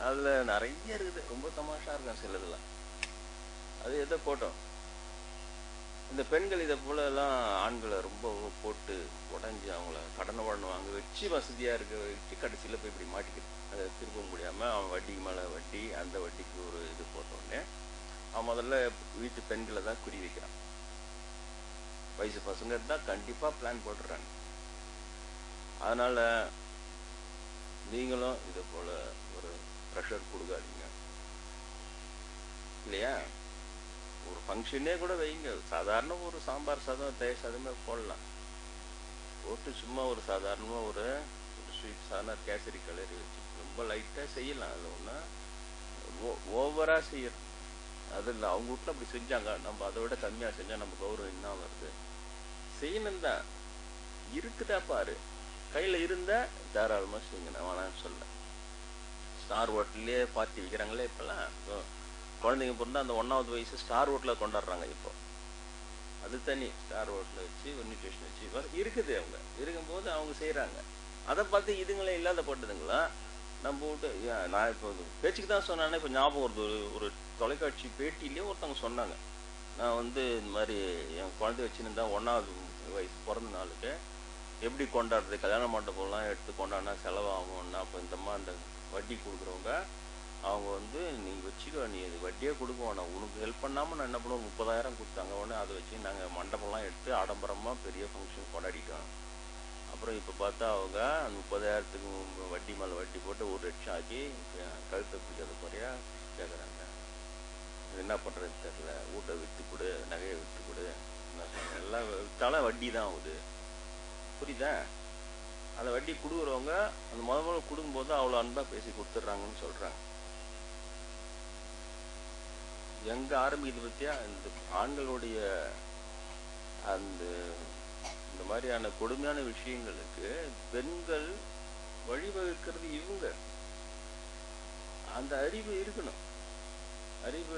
அதுல நிறைய இருக்குது, ரொம்ப தமாஷா இருக்கும் சிலதுலாம். அது எதை போட்டோம் இந்த பெண்கள் இதை போல எல்லாம் ஆண்களை ரொம்ப போட்டு உடஞ்சி அவங்கள கடனை வாங்க வச்சு வசதியா இருக்க வச்சு கடைசியில போய் இப்படி மாட்டிக்கிறது. அதை திரும்ப முடியாம அவன் வட்டிக்கு மேல வட்டி, அந்த வட்டிக்கு ஒரு இது போட்டோடனே அவன் முதல்ல வீட்டு பெண்களை தான் குறி வைக்கிறான். வயசு பசங்க தான் கண்டிப்பா பிளான் போட்டுறாங்க. அதனால நீங்களும் இதை போல ஒரு ப்ரெஷர் கொடுக்காதீங்க இல்லையா. ஒரு ஃபங்க்ஷனே கூட வைங்க, சாதாரண ஒரு சாம்பார் சாதம் தயிர் சாதமே போடலாம், போட்டு சும்மா ஒரு சாதாரணமா ஒரு ஸ்வீட் சாதம் கேசரி கலரி வச்சு ரொம்ப லைட்டா செய்யலாம். அது ஒன்றா ஓவரா செய்யணும் அது இல்லை. அவங்க வீட்டில் அப்படி செஞ்சாங்க, நம்ம அதை விட கம்மியா செஞ்சா நம்ம கௌரவம் என்ன வருது. செய்யணும் தான், இருக்குதா பாரு, கையில இருந்தா தாராளமா செய்யுங்க, நான் வேணான்னு சொல்ல. ஸ்டார் ஹோட்டல்லே பார்ட்டி வைக்கிறாங்களே இப்பெல்லாம். குழந்தைங்க பிறந்தா அந்த 1வது வயசு ஸ்டார் ஹோட்டல கொண்டாடுறாங்க. இப்போ அது தனி ஸ்டார் ஹோட்டல வச்சு இன்விடேஷன் வச்சு இருக்குது. அவங்க இருக்கும்போது அவங்க செய்யறாங்க. அதை பார்த்து இதுங்களே இல்லாத போட்டதுங்களா நம்ம வீட்டு. நான் இப்போ பேச்சுக்கு தான் சொன்னேன்னா இப்போ ஞாபகம் வருது, ஒரு தொலைக்காட்சி பேட்டியிலேயே ஒருத்தவங்க சொன்னாங்க, நான் இந்த மாதிரி என் குழந்தை வச்சுன்னு தான் 1வது வயசு பிறந்த நாளுக்கு எப்படி கொண்டாடுறது, கல்யாண மண்டபம்லாம் எடுத்து கொண்டாடினா செலவாகும்னா அப்போ இந்தம்மா அந்த வட்டி கொடுக்குறவங்க அவங்க நீங்க வச்சுக்கோ, நீ அது வட்டியே கொடுக்க வேணாம், உனக்கு ஹெல்ப் பண்ணாம நான் என்ன பண்ணுவோம் 30,000 கொடுத்தாங்க. உடனே அதை வச்சு நாங்க மண்டபம்லாம் எடுத்து ஆடம்பரமா பெரிய ஃபங்க்ஷன் கொண்டாடிட்டோம். அப்புறம் இப்ப பார்த்தா அவங்க அந்த 30,000க்கு வட்டி மேல வட்டி போட்டு 1 லட்சம் ஆக்கி கழுத்தை பிடிக்காத குறையா கேட்குறாங்க. என்ன பண்றதுன்னு தெரியல, வீட்டை வித்து கொடு, நகையை வித்து கொடு, எல்லாம் வித்தாலும் வட்டி தான் ஆகுது. புரியுதா? அந்த வட்டி கொடுக்குறவங்க அந்த முதல்ல கொடுக்கும்போது அவ்வளவு அன்பா பேசி கொடுத்துட்றாங்கன்னு சொல்றாங்க. எங்க ஆரம்பிக்குது பத்தியா இந்த ஆண்களுடைய அந்த இந்த மாதிரியான கொடுமையான விஷயங்களுக்கு பெண்கள் வழிவகுக்கிறது. இவங்க அந்த அறிவு இருக்கணும். அறிவு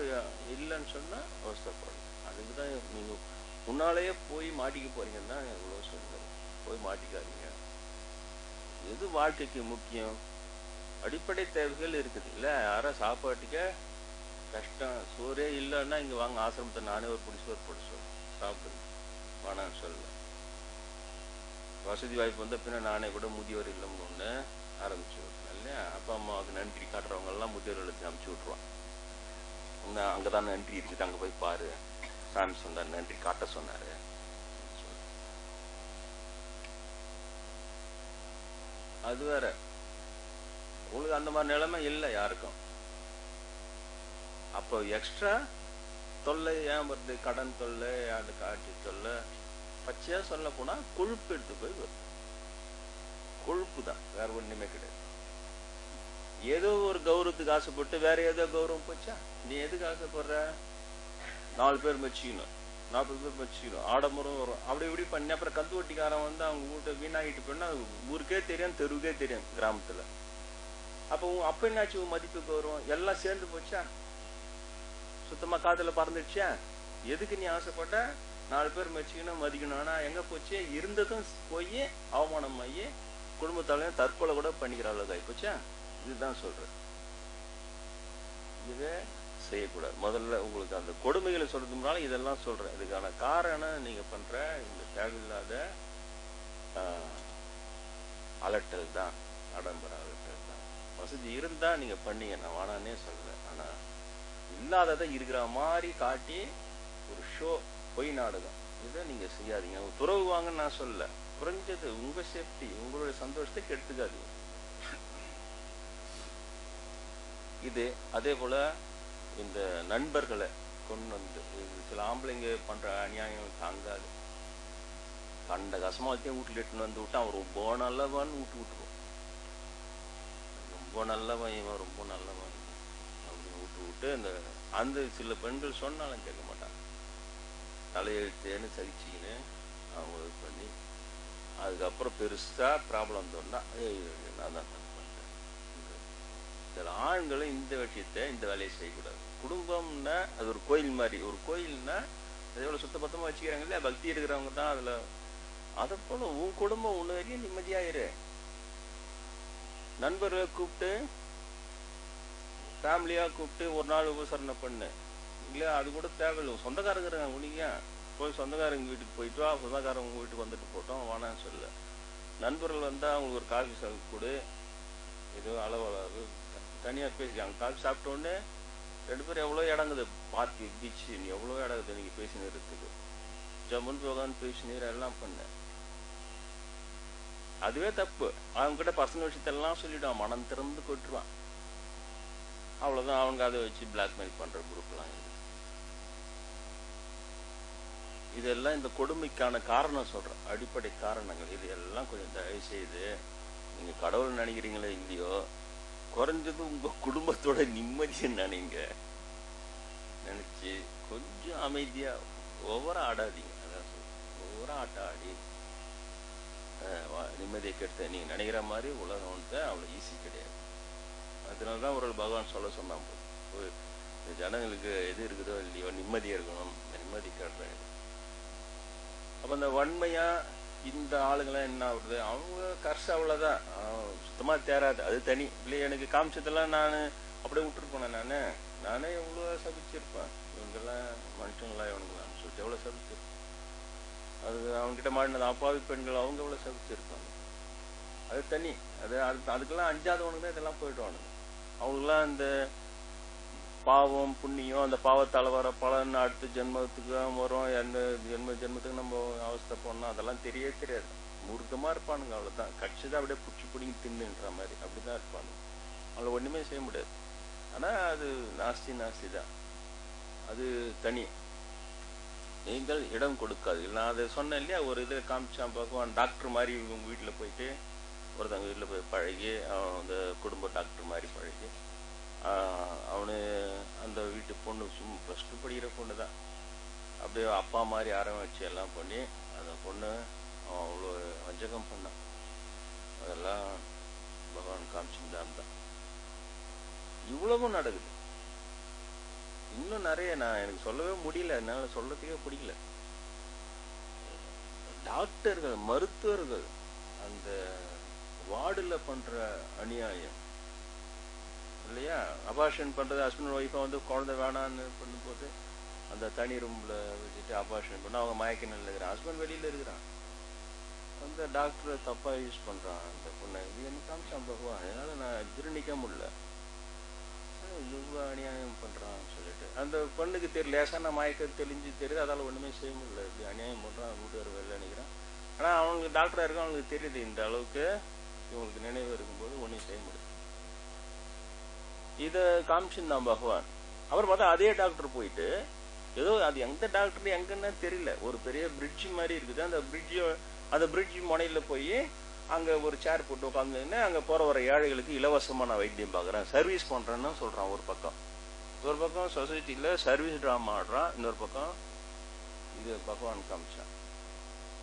இல்லைன்னு சொன்னா அவசரப்படும். அதுக்குதான் நீங்க முன்னாலேயே போய் மாட்டிக்க போறீங்கன்னு தான் இவ்வளவு சொல்லுங்க. போய் மாட்டிக்காதீங்க. எது வாழ்க்கைக்கு முக்கியம்? அடிப்படை தேவைகள் இருக்குது இல்ல. யாரா சாப்பாட்டுக்க கஷ்டம், சோறே இல்லைன்னா இங்க வாங்க ஆசிரமத்தை நானே ஒரு புடி சோறு போட்டு சாப்பிடுங்க, வேணான்னு சொல்ல. வசதி வாய்ப்பு வந்த பின்ன நானே கூட முதியோர் இல்லம்னு ஒன்று ஆரம்பிச்சு விட்டேன் இல்லையா. அப்பா அம்மாவுக்கு நன்றி காட்டுறவங்க எல்லாம் முதியோர் இல்லத்துக்கு அனுப்பிச்சு விட்ருவான். அங்கதான் நன்றி இருக்குது, அங்க போய் பாரு, சாமி சொன்னார் நன்றி காட்ட சொன்னாரு. அது வேற. உங்களுக்கு அந்த மாதிரி நிலைமை இல்லை யாருக்கும். அப்போ எக்ஸ்ட்ரா தொல்லை ஏன் வருது? கடன் தொல்லை, அது காட்சி தொல்லை. பச்சையா சொல்ல போனா கொழுப்பு எடுத்து போய் வருது. கொழுப்பு தான், வேற ஒண்ணுமே கிடையாது. ஏதோ ஒரு கௌரவத்துக்கு ஆசைப்பட்டு வேற ஏதோ கௌரவம் போச்சா? நீ எதுக்கு ஆசைப்படுற? 4 பேர் வச்சுக்கணும், 40 பேர் வச்சுக்கணும், ஆடம்பரம் வரும், அப்படி இப்படி பண்ணி அப்புறம் கந்து வட்டிக்காரன் வந்து அவங்க வீட்டை வீணாகிட்டு போனா ஊருக்கே தெரியும், தெருவுக்கே தெரியும் கிராமத்துல. அப்போ அப்ப என்னாச்சு? மதிப்பு கௌரவம் எல்லாம் சேர்ந்து போச்சா? சுத்தமா காதுல பறந்துடுச்சா? எதுக்கு நீ ஆசைப்பட்ட? 4 பேர் வச்சுக்கணும், மதிக்கணும். ஆனா எங்க போச்சு? இருந்ததும் போய் அவமானம் ஆகி குடும்பத்தாலையும் தற்கொலை கூட பண்ணிக்கிற அளவுக்கு ஆகி போச்சா? இதுதான் சொல்றேன். இதை செய்யக்கூடாது. முதல்ல உங்களுக்கு அந்த கொடுமைகளை சொல்றதுனால இதெல்லாம் சொல்றேன். இதுக்கான காரணம் நீங்க பண்ற இந்த தேவையில்லாத அலட்டல் தான், ஆடம்பர அலட்டல் தான். வசதி இருந்தா நீங்க பண்ணீங்க, நான் வேணானே சொல்லல. ஆனா இல்லாததை இருக்கிற மாதிரி காட்டி ஒரு ஷோ, பொய் நாடகம், இதை நீங்க செய்யாதீங்க. துறவு வாங்கன்னு நான் சொல்ல, குறைஞ்சது உங்க சேஃப்டி, உங்களுடைய சந்தோஷத்தை கெடுத்துக்காதீங்க. இது அதே போல இந்த நண்பர்களை கொண்டு வந்து சில ஆம்பளைங்க பண்ற அநியாயம் தாங்காது. கண்ட கசமாத்தையும் வீட்டுல எட்டுன்னு வந்து விட்டா அவன் ரொம்ப நல்லவன் விட்டுருவோம். ரொம்ப நல்லவன் இவன், ரொம்ப நல்லவன் அப்படின்னு விட்டு அந்த சில பெண்கள் சொன்னாலும் கேட்க மாட்டாங்க. தலையெழுத்தேன்னு சகிச்சிக்கின்னு அவங்க இது பண்ணி அதுக்கப்புறம் பெருசா ப்ராப்ளம் தோணுனா நான் தான் தப்பு பண்ணிட்டேன். சில ஆண்களும் இந்த விஷயத்த, இந்த வேலையை செய்யக்கூடாது. குடும்பம்னா அது ஒரு கோயில் மாதிரி. ஒரு கோயில்னா அது எவ்வளவு சுத்தபத்தமா வச்சுக்கிறாங்க இல்லையா, பக்தி இருக்கிறவங்க தான் அதுல. அதை போல உன் குடும்பம் ஒண்ணு வரையும் நிம்மதியாயிரு. நண்பர்களை கூப்பிட்டு, ஃபேமிலியா கூப்பிட்டு ஒரு நாள் உபசரணை பண்ணு இல்லையா, அது கூட தேவையில்லை. சொந்தக்காரங்க உனிங்க போய் சொந்தக்காரங்க வீட்டுக்கு போயிட்டு வா, சொந்தக்காரங்க வீட்டுக்கு வந்துட்டு போட்டோம், வேணான்னு சொல்ல. நண்பர்கள் வந்தா அவங்களுக்கு ஒரு காஃபி கொடு, ஏதோ அளவு தனியா பேசிக்காங்க. காஃபி சாப்பிட்ட உடனே 2 பேரும் எவ்வளவு இடங்குது, பார்க்கு பீச்சு, எவ்வளவு இடங்குது நீங்க பேசி நிறுத்துக்கு, ஜம்முன்னு போகான்னு பேசி நீர் எல்லாம் பண்ண. அதுவே தப்பு. அவங்க கிட்ட பர்சனல் விஷயத்தெல்லாம் சொல்லிடுவான், மனம் திறந்து கொட்டுருவான். அவ்வளவுதான். அவங்க அதை வச்சு பிளாக்மெயில் பண்ற குரூப் எல்லாம் இருக்கு. இதெல்லாம் இந்த கொடுமைக்கான காரணம் சொல்றேன், அடிப்படை காரணங்கள். இது எல்லாம் கொஞ்சம் தயவு செய்து, நீங்க கடவுள் நினைக்கிறீங்களோ இல்லையோ, குறைஞ்சது உங்க குடும்பத்தோட நிம்மதியை நினைச்சு கொஞ்சம் அமைதியா ஒவ்வொரு ஆடாதீங்க. அதான் ஒவ்வொரு ஆட்டம் ஆடி நிம்மதியை கெடுத்த நீங்க நினைக்கிற மாதிரி உலகம் வந்து அவ்வளவு ஈஸி கிடையாது. அதனாலதான் ஒரு பகவான் சொல்ல சொன்னான், ஜனங்களுக்கு எது இருக்குதோ இல்லையோ நிம்மதியா இருக்கணும், நிம்மதி கட்டுறேன். அப்ப இந்த வன்மையா இந்த ஆளுங்கெல்லாம் என்ன ஆகுது, அவங்க கர்ஷ அவ்வளவுதான், சுத்தமா தேராது, அது தனி. இல்லையா, எனக்கு காமிச்சதெல்லாம் நான் அப்படியே விட்டுட்டு போனேன். நானே எவ்வளவு சபிச்சிருப்பேன். இவங்கெல்லாம் மனுஷங்களா இவனுங்களான்னு சொல்லிட்டு எவ்வளவு சபிச்சிருப்பேன். அது அவங்ககிட்ட மாட்டினது அப்பாவி பெண்கள், அவங்க எவ்வளவு சபிச்சிருப்பாங்க. அது தனி. அதுக்கெல்லாம் அஞ்சாதவனுக்கு தான் இதெல்லாம் போயிடுவானுங்க. அவங்களுக்குலாம் இந்த பாவம் புண்ணியம், அந்த பாவத்தால வர பலன் அடுத்த ஜென்மத்துக்கு வரும், எந்த ஜென்மத்துக்கு நம்ம அவஸ்தை போனோம், அதெல்லாம் தெரியவே தெரியாது. மூர்க்கமா இருப்பானுங்க, அவ்வளவுதான். கட்சிதான் அப்படியே புடிச்சு பிடிங்கி தின்னுன்ற மாதிரி அப்படிதான் இருப்பானுங்க. அவங்கள ஒண்ணுமே செய்ய முடியாது. ஆனா அது நாஸ்தி தான், அது தனி. நீங்கள் இடம் கொடுக்காது. நான் அதை சொன்னேன் இல்லையா, ஒரு இதை காமிச்சான் பகவான். டாக்டர் மாதிரி இவங்க வீட்டுல போயிட்டு ஒருத்தவங்க வீட்டுல போய் பழகி, அவன் அந்த குடும்ப டாக்டர் மாதிரி பழகி, அவனு அந்த வீட்டு பொண்ணு +2 படிக்கிற பொண்ணு தான், அப்படியே அப்பா மாதிரி ஆரம்பிச்சு எல்லாம் பண்ணி அந்த பொண்ணு அவன் அவ்வளோ வஞ்சகம் பண்ணான். அதெல்லாம் பகவான் காமிச்சுதான் தான். இவ்வளவும் நடக்குது. இன்னும் நிறைய எனக்கு சொல்லவே முடியல, என்னால சொல்றதுக்கே பிடிக்கல. டாக்டர்கள், மருத்துவர்கள் அந்த வார்டுல பண்ற அநியாயம் இல்லையா, அபார்ஷன் பண்றது, ஹஸ்பண்ட் ஒய்ஃபா வந்து குழந்தை வேணான்னு பண்ணும்போது அந்த தனி ரூமில் வச்சுட்டு ஆப்ரேஷன் பண்ண அவங்க மயக்க நிலையில் இருக்கிறான். ஹஸ்பண்ட் வெளியில் இருக்கிறான். அந்த டாக்டர் தப்பாக யூஸ் பண்ணுறான் அந்த பொண்ணை. இது எனக்கு காமிச்சான் பகவான். அதனால் நான் ஜீரணிக்க முடியல. இவ்வளோ அநியாயம் பண்ணுறான்னு சொல்லிட்டு அந்த பொண்ணுக்கு தெரியல. லேசான மயக்கம் தெளிஞ்சு தெரியுது. அதால் ஒன்றுமே செய்ய முடியல. இப்படி அநியாயம் பண்ணுறான். வீட்டுக்கார வெளில நினைக்கிறான். ஆனால் அவனுக்கு டாக்டராக இருக்கும். அவனுக்கு தெரியுது இந்த அளவுக்கு இவங்களுக்கு நினைவு இருக்கும்போது ஒன்றும் செய்ய முடியாது. இதை காமிச்சிருந்தான் பகவான். அவர் பார்த்தா அதே டாக்டர் போயிட்டு ஏதோ அது எந்த டாக்டர் எங்கன்னா தெரியல, ஒரு பெரிய பிரிட்ஜ் மாதிரி இருக்குது. அந்த பிரிட்ஜ் முனையில் போய் அங்கே ஒரு சேர் போட்டு உட்காந்துன்னு அங்கே போகிற வர ஏழைகளுக்கு இலவசமாக நான் வைத்தியம் பார்க்குறேன், சர்வீஸ் பண்ணுறேன்னு சொல்கிறான். ஒரு பக்கம் சொசைட்டியில் சர்வீஸ் ட்ராமா ஆடுறான். இன்னொரு பக்கம் இது பகவான் காமிச்சான்.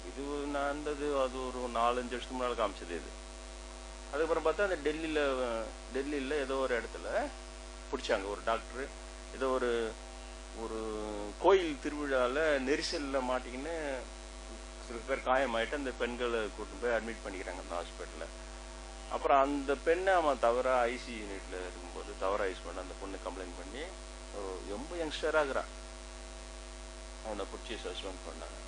இது நான் இருந்தது அது ஒரு 4-5 வருஷத்துக்கு முன்னால் காமிச்சது இது. அதுக்கப்புறம் பார்த்தா அந்த டெல்லியில் ஏதோ ஒரு இடத்துல பிடிச்சாங்க ஒரு டாக்டர். ஏதோ ஒரு கோயில் திருவிழாவில் நெரிசலில் மாட்டிக்கின்னு சில பேர் காயமாயிட்டு அந்த பெண்களை கூட்டு போய் அட்மிட் பண்ணிக்கிறாங்க அந்த ஹாஸ்பிட்டலில். அப்புறம் அந்த பெண்ணை அவன் தவறாக ஐசி யூனிட்டில் இருக்கும்போது தவறாக யூஸ் பண்ண அந்த பொண்ணு கம்ப்ளைண்ட் பண்ணி ரொம்ப யங்ஸ்டராக இருக்கிறான். அவனை பிடிச்சி சஸ்பெண்ட் பண்ணாங்க.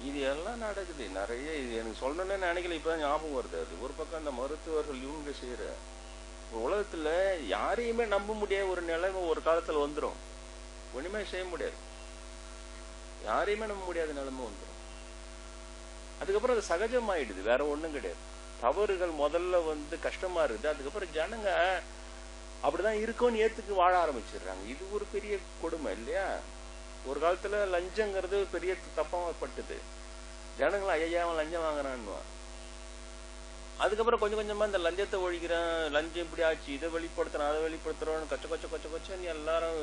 இது எல்லாம் நடக்குது நிறைய. இது எனக்கு சொல்லணும்னு நினைக்கல, இப்போ ஞாபகம் வருது. அது ஒரு பக்கம் அந்த மருத்துவர்கள் இவங்க செய்கிற உலகத்தில் யாரையுமே நம்ப முடியாத ஒரு நிலைமை ஒரு காலத்தில் வந்துடும். ஒன்றுமே செய்ய முடியாது, யாரையுமே நம்ப முடியாத நிலைமை வந்துடும். அதுக்கப்புறம் அது சகஜமாயிடுது, வேற ஒன்றும் கிடையாது. தவறுகள் முதல்ல கஷ்டமா இருக்குது. அதுக்கப்புறம் ஜனங்க அப்படிதான் இருக்கும்னு ஏத்துக்கு வாழ ஆரம்பிச்சிடுறாங்க. இது ஒரு பெரிய கொடுமை இல்லையா? ஒரு காலத்துல லஞ்சங்கிறது பெரிய தப்பாப்பட்டது. ஜனங்களும் ஐயா அவன் லஞ்சம் வாங்குறான்னு. அதுக்கப்புறம் கொஞ்சம் கொஞ்சமா இந்த லஞ்சத்தை ஒழிக்கிறேன், லஞ்சம் இப்படி ஆச்சு, இதை வெளிப்படுத்துறேன் அதை வெளிப்படுத்துறோன்னு கொச்சன்னு எல்லாரும்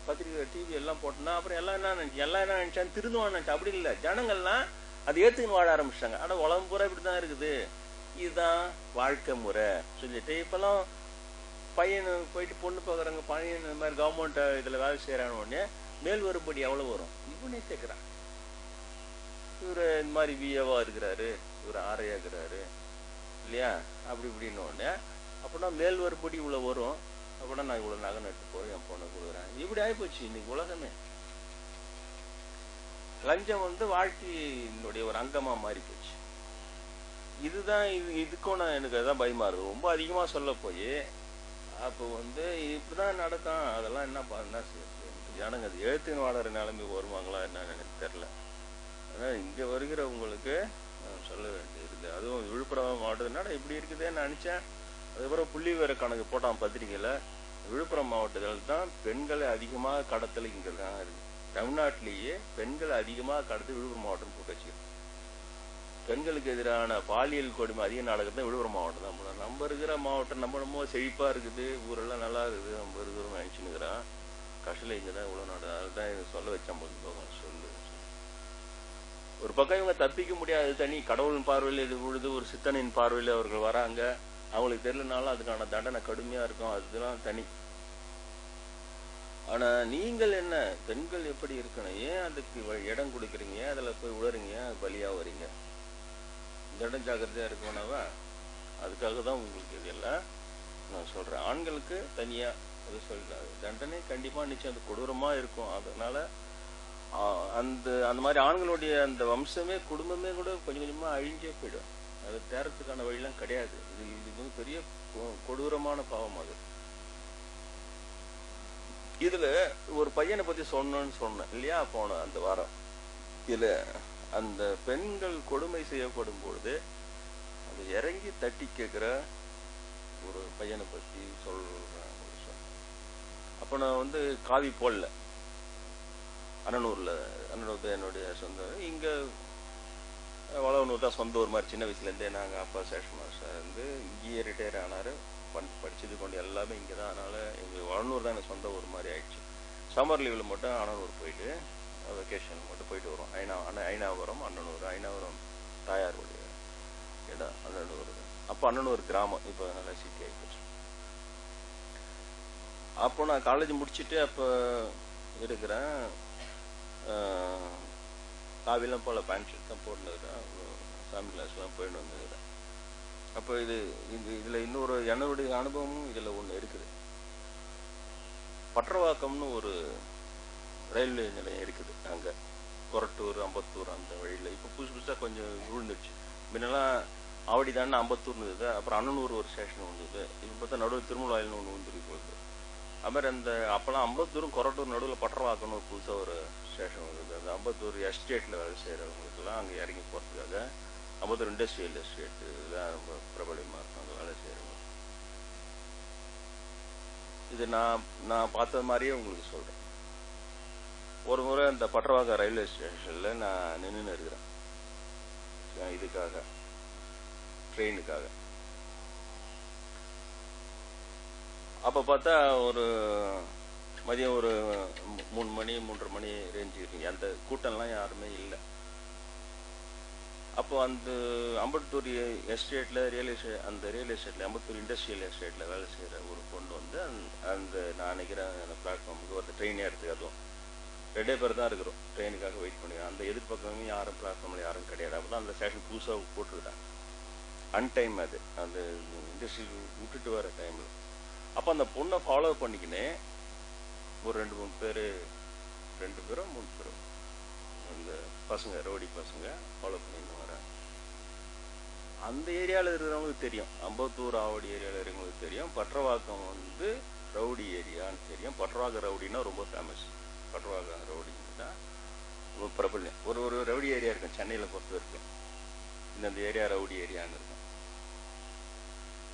பத்திரிகை டிவி எல்லாம் போட்டோம்னா அப்புறம் எல்லாம் என்ன நினைச்சான்னு திருந்துவான்னு நினைச்சா. அப்படி இல்லை, ஜனங்கள்லாம் அதை ஏத்துக்குன்னு வாழ ஆரம்பிச்சிட்டாங்க. ஆனா உலகம் பூரா இப்படிதான் இருக்குது, இதுதான் வாழ்க்கை முறை சொல்லிட்டு இப்பெல்லாம் பையன் போயிட்டு பொண்ணு பார்க்குறாங்க. பையன் இந்த மாதிரி கவர்மெண்ட் இதுல வேலை செய்யறான்னு உடனே மேல் வரும்படி எவ்வளவு வரும் இவனே கேட்கிறான். இவரு இந்த மாதிரி விஏவா இருக்கிறாரு, இவரு ஆரையா இருக்கிறாரு இல்லையா, அப்படி இப்படின்னு உடனே அப்படின்னா மேல் வரும்படி இவ்வளவு வரும். அப்படின்னா நான் இவ்வளவு நகை நட்டு போய் என் பொண்ணை கொடுக்குறேன். இப்படி ஆயிப்போச்சு இன்னைக்கு உலகமே. லஞ்சம் வாழ்க்கையினுடைய ஒரு அங்கமா மாறி போச்சு. இதுதான் இதுக்கும் நான் எனக்கு அதான் பயமா இருக்கு. ரொம்ப அதிகமா சொல்ல போய் அப்போ இப்படிதான் நடக்கும். அதெல்லாம் என்ன ஜனங்க அது எழுத்துன்னு வாழற நிலைமை வருவாங்களா என்னன்னு எனக்கு தெரியல. ஆனா இங்க வருகிறவங்களுக்கு சொல்ல வேண்டியிருக்கு. அதுவும் விழுப்புரம் மாவட்டத்தினால இப்படி இருக்குதுன்னு நினைச்சேன். அதுக்கப்புறம் புள்ளி விவர கணக்கு போட்டான் பத்திரிகையில. விழுப்புரம் மாவட்டத்தில் தான் பெண்களை அதிகமாக கடத்தல் இங்க தான் இருக்கு. தமிழ்நாட்டிலேயே பெண்களை அதிகமாக கடத்து விழுப்புரம் மாவட்டம் போட்டு வச்சிருக்கு. பெண்களுக்கு எதிரான பாலியல் கொடுமை அதிக நடக்கிறது விழுப்புரம் மாவட்டம் தான். நம்ம இருக்கிற மாவட்டம் நம்ம செழிப்பா இருக்குது, ஊரெல்லாம் நல்லா இருக்குது, நம்ம இருக்கிறோம் நினைச்சுன்னுக்கிறான். கஷ்டம் இங்கதான் இவ்வளவு நாடு. அதுதான் இது சொல்ல வச்சான் போது சொல்லு. ஒரு பக்கம் இவங்க தப்பிக்க முடியாது, தனி கடவுளின் பார்வையில் இது விழுது, ஒரு சித்தனின் பார்வையில் அவர்கள் வராங்க. அவங்களுக்கு தெரியலனாலும் அதுக்கான தண்டனை கடுமையா இருக்கும், அதுதான் தனி. ஆனா நீங்கள் என்ன, பெண்கள் எப்படி இருக்கணும், ஏன் அதுக்கு இடம் கொடுக்குறீங்க, அதுல போய் விழுறீங்க, பலியா வரீங்க. இந்த இடம் ஜாக்கிரதையா இருக்கணும்னாவா? அதுக்காக தான் உங்களுக்கு இதெல்லாம் நான் சொல்றேன். ஆண்களுக்கு தனியா அது சொல்றாரு, தண்டனை கண்டிப்பா நிச்சயம் அது கொடூரமா இருக்கும். அதனால அந்த மாதிரி ஆண்களுடைய அந்த வம்சமே குடும்பமே கூட கொஞ்சம் கொஞ்சமா அழிஞ்சே போயிடும். அது தேரத்துக்கான வழியெல்லாம் கிடையாது. இது பெரிய கொடூரமான பாவம். அது இதுல ஒரு பையனை பத்தி சொன்னேன் இல்லையா போன அந்த வாரம். இதுல அந்த பெண்கள் கொடுமை செய்யப்படும் பொழுது அது இறங்கி தட்டி கேட்கிற ஒரு பையனை பத்தி சொல்றேன். அப்ப நான் காவி போடல. அண்ணனூர்ல என்னுடைய சொந்த, இங்க வளவனூர் தான் சொந்த ஊர் மாதிரி. சின்ன வயசுல இருந்தே நாங்க அப்பா சேஷன் மாஸ்டர் இங்கேயே ரிட்டையர் ஆனாரு. படிச்சது கொண்டு எல்லாமே இங்கதான். அதனால எங்க வளவனூர் தான் எனக்கு சொந்த ஊர் மாதிரி ஆயிடுச்சு. சம்மர் லீவ்ல மட்டும் அண்ணனூர் போயிட்டு வெக்கேஷன் மட்டும் போயிட்டு வரும். ஐநாவரம் அண்ணனூர். ஐநாவரம் தாயாருடைய இடம் அண்ணனூர். அப்போ அண்ணனூர் கிராமம், இப்போ நல்லா சிட்டி ஆகிப்போச்சு. அப்போ நான் காலேஜ் முடிச்சுட்டு அப்போ இருக்கிறேன். காவிலாம் போல பேண்ட் ஷர்ட் தான் போட்டுருக்கிறேன். சாமி கிளாஸ்லாம் போயிட்டு வந்துருக்கிறேன். அப்போ இதுல இன்னொரு என்னுடைய அனுபவமும் இதுல ஒண்ணு இருக்குது. பற்றவாக்கம்னு ஒரு ரயில்வே நிலையம் இருக்குது அங்கே, கொரட்டூர் அம்பத்தூர் அந்த வழியில். இப்போ புதுசாக கொஞ்சம் விழுந்துடுச்சு. முன்னெல்லாம் ஆவடி தானே அம்பத்தூர்னு இருந்தது, அப்புறம் அண்ணனூர் ஒரு ஸ்டேஷன் வந்தது. இப்போ பார்த்தா நடுவில் திருமலாயில்னு ஒன்று வந்துருக்கு போகுது. அது மாதிரி அந்த அப்போல்லாம் அம்பத்தூரும் கொரட்டூர் நடுவில் பட்டரவாக்கன்னு ஒரு புதுசாக ஒரு ஸ்டேஷன் வந்தது. அந்த அம்பத்தூர் எஸ்டேட்டில் வேலை செய்கிறவங்களுக்கெல்லாம் அங்கே இறங்கி போகிறதுக்காக அம்பத்தூர் இண்டஸ்ட்ரியல் எஸ்டேட்டு தான் ரொம்ப பிரபலமாக இருக்கும் அங்கே வேலை செய்கிறவங்க. இது நான் பார்த்தது மாதிரியே உங்களுக்கு சொல்கிறேன். ஒரு முறை இந்த பட்டரவாக்கம் ரயில்வே ஸ்டேஷனில் நான் நின்று இருக்கிறேன் இதுக்காக, ட்ரெயினுக்காக. அப்போ பார்த்தா ஒரு மதியம் ஒரு 3 மணி 3:30 மணி ரேஞ்சு இருக்குங்க. அந்த கூட்டம்லாம் யாருமே இல்லை. அப்போ அந்த அம்பத்தூர் எஸ்டேட்டில் அந்த ரியல் எஸ்டேட்டில் அம்பத்தூர் இண்டஸ்ட்ரியல் எஸ்டேட்டில் வேலை செய்கிற ஒரு பொண்ணு வந்து அந்த நான் நினைக்கிறேன் அந்த பிளாட்ஃபார்முக்கு ஒரு ட்ரெயின் ஏறதுக்கு, அதுவும் 2 பேர் தான் இருக்கிறோம் ட்ரெயினுக்காக வெயிட் பண்ணுவேன். அந்த எதிர்பக்கமே யாரும் பிளாட்ஃபார்மில் யாரும் கிடையாது. அப்போ தான் அந்த ஸ்டேஷன் புதுசாக போட்டுருக்காங்க. அன்டைம் அது, அந்த இண்டஸ்ட்ரி விட்டுட்டு வர டைமில். அப்போ அந்த பொண்ணை ஃபாலோ பண்ணிக்கினே ஒரு 2-3 பேர், 2 பேரோ 3 பேரோ அந்த பசங்க, ரவுடி பசங்க ஃபாலோ பண்ணின்னு வரேன். அந்த ஏரியாவில் இருக்கிறவங்களுக்கு தெரியும், அம்பத்தூர் ஆவடி ஏரியாவில் இருக்கிறவங்களுக்கு தெரியும், பட்டரவாக்கம் வந்து ரவுடி ஏரியான்னு தெரியும். பட்டரவாக்கம் ரவுடின்னா ரொம்ப ஃபேமஸ். பட்டரவாக்கம் ரவுடின்னா ரொம்ப பிரபலம். ஒரு ரவுடி ஏரியா இருக்கும் சென்னையில் பொறுத்த வரைக்கும். இந்த ஏரியா ரவுடி ஏரியான்னு இருக்கும்.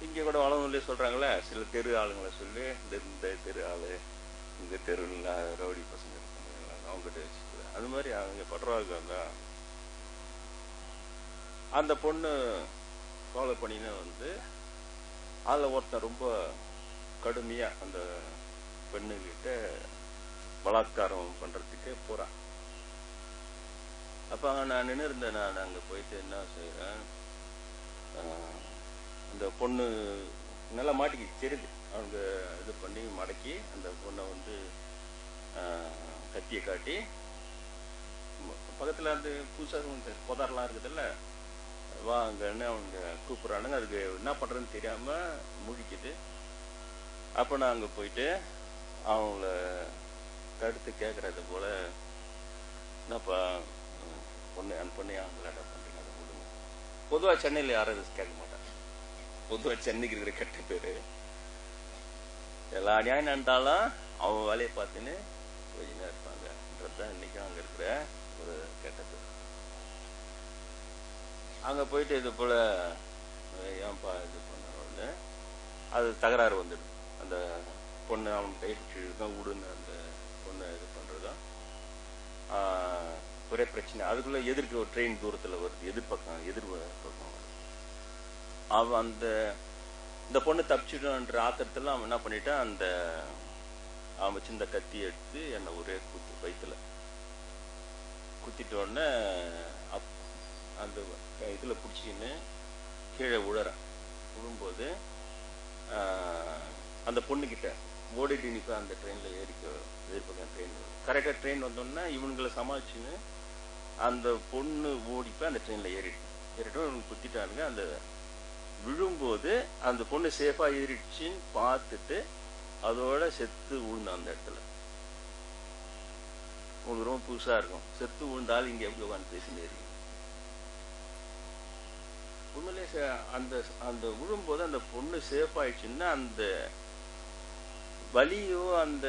இங்கே கூட வளவங்களே சொல்கிறாங்களே, சில தெரு ஆளுங்களை சொல்லி இந்த தெரு ஆள், இந்த தெருவில் ரவுடி பசங்க இருக்காங்க, அவங்ககிட்ட வச்சுக்குது. அது மாதிரி அவங்க பட்டரவாக்கம் தான். அந்த பொண்ணு ஃபாலோ பண்ணின்னு வந்து அதில் ஒருத்தன் ரொம்ப கடுமையாக அந்த பெண்ணுக்கிட்ட பலாத்காரம் பண்ணுறதுக்கு போகிறான். அப்போ நான் நின்று இருந்தேன். நான் அங்கே போயிட்டு என்ன செய்கிறேன், அந்த பொண்ணு நல்லா மாட்டிக்கிச்சு தெரியுது. அவங்க இது பண்ணி மடக்கி அந்த பொண்ணை வந்து கத்தியை காட்டி பக்கத்தில் அந்த புதுசாக புதாரெலாம் இருக்குதுல்ல, வா அங்கன்னு அவங்க கூப்பிட்றானுங்க. அதுக்கு என்ன பண்ணுறதுன்னு தெரியாமல் முழிக்குது. அப்போ நான் அங்கே போயிட்டு அவங்கள தடுத்து கேட்குறது போல், என்னப்பா பொண்ணு அந்த பொண்ணு அவங்களாட்ட பண்ணுறீங்க, அதை விடுங்க. பொதுவாக சென்னையில் யாரும் கேட்க மாட்டாங்க. பொதுவாக சென்னைக்கு இருக்கிற கெட்ட பேர், எல்லா அநியாயம் நடந்தாலும் அவன் வேலையை பார்த்துன்னு போயின்னா இருப்பாங்கன்றது தான் இன்றைக்கும் அங்கே இருக்கிற ஒரு கெட்ட பேர். அங்கே போயிட்டு இது போல் ஏன்பா இது பண்ணோன்னு அது தகராறு வந்துடும். அந்த பொண்ணு அவன் கைப்பிடிச்சு தான் விடுன்னு அந்த பொண்ணை இது பண்ணுறதும் ஒரே பிரச்சனை. அதுக்குள்ளே எதிர்க்க ஒரு ட்ரெயின் தூரத்தில் வருது, எதிர் பக்கம் வருது. அவன் இந்த பொண்ணு தப்பிச்சிடுன்ற ஆத்திரத்தில் அவன் என்ன பண்ணிட்டான், அவன் வச்சு இந்த கத்தி எடுத்து என்னை ஒரே குத்து வயிற்றுல குத்திட்ட உடனே அந்த இதில் பிடிச்சிக்கின்னு கீழே விழும்போது அந்த பொண்ணுக்கிட்ட ஓடிட்டு நிற்ப அந்த ட்ரெயினில் எதிர்ப்பக்கம் ட்ரெயின் கரெக்டாக ட்ரெயின் வந்தோடனே இவனுங்களை சமாளிச்சுன்னு அந்த பொண்ணு ஓடிப்ப அந்த ட்ரெயினில் ஏறிட்டு இவனுக்கு குத்திட்டானுங்க. அந்த விழும்போது அந்த பொண்ணு சேஃபா ஏறிடுச்சின்னு பார்த்துட்டு அதோட செத்து விழுந்தான் அந்த இடத்துல. உங்களுக்கு ரொம்ப புதுசா இருக்கும், செத்து விழுந்தாலும் இங்க எப்படி உட்காந்து பேசினே இருக்கு. உண்மையிலே அந்த விழும்போது அந்த பொண்ணு சேஃப் ஆயிடுச்சுன்னா அந்த வலியோ அந்த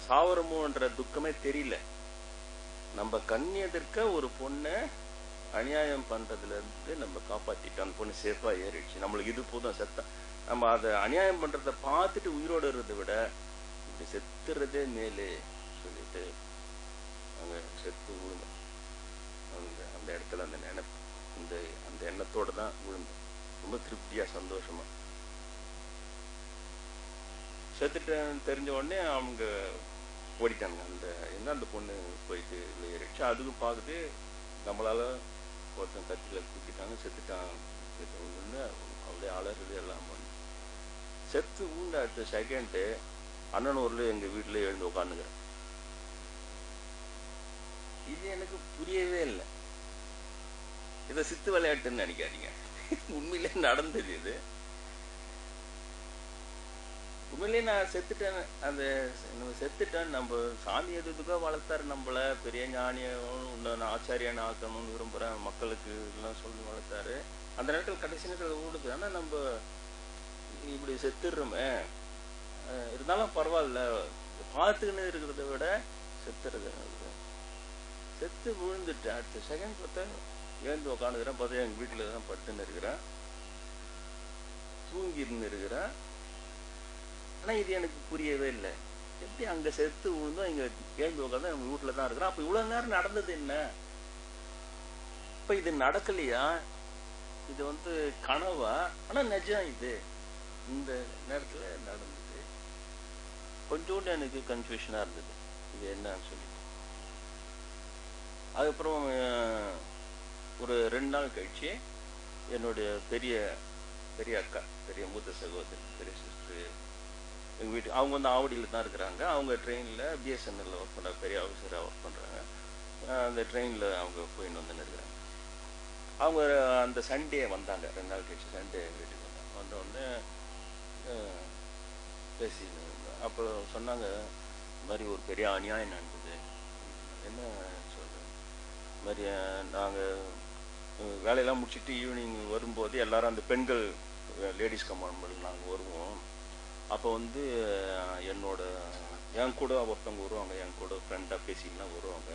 சாவரமோன்ற துக்கமே தெரியல. நம்ம கண் எதிர்க்க ஒரு பொண்ணை அநியாயம் பண்றதுல இருந்து நம்ம காப்பாத்திட்டோம். அந்த பொண்ணு சேஃபா ஏறிடுச்சு, நம்மளுக்கு இது போதும் செத்தம். நம்ம அதை அநியாயம் பண்றத பார்த்துட்டு உயிரோடு இருக்கிறத விட இப்படி செத்துறதே மேலே சொல்லிட்டு அங்க செத்து விழுந்தோம். அந்த இடத்துல அந்த நினைப்பு அந்த எண்ணத்தோட தான் விழுந்தோம். ரொம்ப திருப்தியா சந்தோஷமா செத்துட்டேன்னு தெரிஞ்ச உடனே அவங்க ஓடிட்டாங்க. அந்த பொண்ணு போயிட்டு ஏறிடுச்சு. அதுக்கும் பார்க்குது நம்மளால ஒருத்தன் கத்தில குத்திட்டாங்க, செத்துட்டான், செத்துன்னு அப்படியே அலறுது எல்லாம் பண்ணு. செத்து ஊண்ட அடுத்த செகண்டு அண்ணனூர்ல எங்க வீட்டுல எழுந்து உட்காந்துக்கிறேன். இது எனக்கு புரியவே இல்லை. இதை சித்து விளையாட்டுன்னு நினைக்காதீங்க, உண்மையிலே நடந்தது. இது உண்மையிலேயே நான் செத்துட்டேன். அந்த செத்துட்டேன். நம்ம சாமி எதுக்கோ வளர்த்தாரு நம்மள, பெரிய ஞானிய ஆச்சாரியான ஆக்கணும்னு விரும்புறேன், மக்களுக்கு எல்லாம் சொல்லி வளர்த்தாரு. அந்த நேரத்தில் கடைசி நேரத்தில் ஓடுது. ஆனா நம்ம இப்படி செத்துடுறோமே, இருந்தாலும் பரவாயில்ல, பார்த்துக்கின்னு இருக்கிறத விட செத்துறது. செத்து விழுந்துட்டேன். அடுத்த செகண்ட் பார்த்தா ஏந்து உக்காந்துக்கிறேன். பார்த்தா எங்க வீட்டுல தான் படுத்துன்னு இருக்கிறேன், தூங்கின்னு இருக்கிறேன். ஆனா இது எனக்கு புரியவே இல்லை. எப்படி அங்க செத்து விழுந்தோம், இங்க கேள்வி உட்காந்து நம்ம வீட்டுல தான் இருக்கிறோம். அப்ப இவ்வளவு நேரம் நடந்தது என்ன? இப்ப இது நடக்கலையா? இது கனவா? ஆனா நிஜம். இது இந்த நேரத்துல நடந்தது. கொஞ்சோண்டு எனக்கு கன்ஃபியூஷனா இருந்தது, இது என்னன்னு சொல்லி. அதுக்கப்புறம் ஒரு 2 நாள் கழிச்சு என்னுடைய பெரிய அக்கா, பெரிய மூத்த சகோதரி, பெரிய சிஸ்டர் எங்க வீட்டு, அவங்க ஆவடியில தான் இருக்கிறாங்க. அவங்க ட்ரெயின்ல பிஎஸ்என்எல்ல ஒர்க் பண்றாங்க, பெரிய ஆஃபீஸரா ஒர்க் பண்றாங்க. அந்த ட்ரெயின்ல அவங்க போயின்னு வந்துன்னு இருக்கிறாங்க. அவங்க அந்த சண்டே வந்தாங்க, 2 நாள் கழிச்சு சண்டே வீட்டுக்கு வந்தாங்க. வந்தோடனே பேசி அப்போ சொன்னாங்க, இந்த மாதிரி ஒரு பெரிய அநியாயம் நடந்தது. என்ன சொல்றேன், இந்த மாதிரி நாங்கள் வேலையெல்லாம் முடிச்சுட்டு ஈவினிங் வரும்போது எல்லாரும் அந்த பெண்கள் லேடிஸ் கம்பார்ட்மெண்ட் நாங்கள் வருவோம். அப்போ என் கூட ஒருத்தவங்க வருவாங்க, என் கூட ஃப்ரெண்டாக பேசிக்கலாம் வருவாங்க.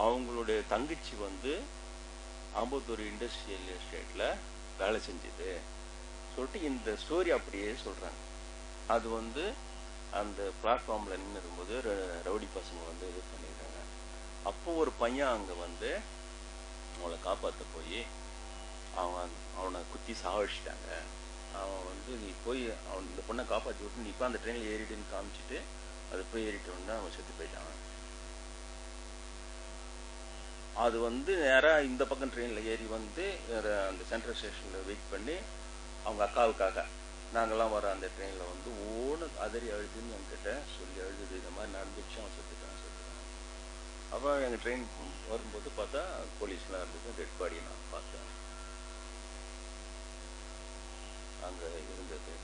அவங்களுடைய தங்கச்சி அம்பத்தூர் இண்டஸ்ட்ரியல் எஸ்டேட்ல வேலை செஞ்சது சொல்லிட்டு இந்த ஸ்டோரி அப்படியே சொல்றாங்க. அது அந்த பிளாட்ஃபார்ம்ல நின்று இருக்கும்போது ரவுடி பசங்க இது பண்ணிடுறாங்க. அப்போ ஒரு பையன் அங்க அவளை காப்பாற்ற போய் அவனை குத்தி சாவடிச்சிட்டாங்க. அவன் நீ போய் இந்த பொண்ணை காப்பாற்றி விட்டு நீ இப்போ அந்த ட்ரெயினில் ஏறிடுன்னு காமிச்சிட்டு அது போய் ஏறிட்டு வந்தா அவன் செத்து போயிட்டான். அது நேரா இந்த பக்கம் ட்ரெயின்ல ஏறி அந்த சென்ட்ரல் ஸ்டேஷன்ல வெயிட் பண்ணி அவங்க அக்காவுக்காக நாங்கெல்லாம் வர அந்த ட்ரெயின்ல ஓடு அதறி அழுதுன்னு என்கிட்ட சொல்லி அழுது, இந்த மாதிரி நடந்துச்சு, அவன் செத்துட்டான். அப்போ எங்க ட்ரெயின் வரும்போது பார்த்தா போலீஸ்லாம் இருந்தது, டெட் பாடியை நான் பார்த்தேன் அங்க இருந்தது.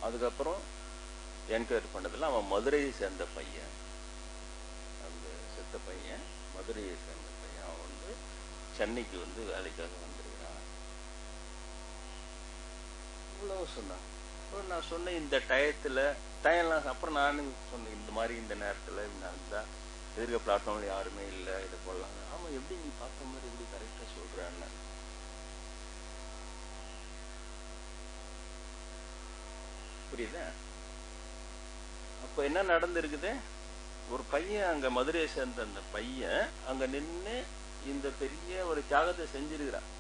அதுக்கப்புறம் என்கொயரி பண்ணதுல அவன் மதுரையை சேர்ந்த பையன், அந்த செத்த பையன் மதுரையை சேர்ந்த பையன். அவன் சென்னைக்கு வேலைக்காக வந்திருக்கிறான். இவ்வளவு சொன்னான். நான் சொன்னேன் இந்த டயம்லாம். அப்புறம் நானும் சொன்னேன், இந்த மாதிரி இந்த நேரத்துல நடந்தா எதிர்க்க பிளாட்ஃபார்ம்ல யாருமே இல்லை, இதை போடலாம். ஆமா, எப்படி நீ பார்த்த மாதிரி எப்படி கரெக்டா சொல்றேன்னு. புரியுதா? அப்ப என்ன நடந்திருக்குது, ஒரு பையன் அங்க மதுரையை சேர்ந்த அந்த பையன் அங்க நின்று இந்த பெரிய ஒரு தியாகத்தை செஞ்சிருக்கிறான்.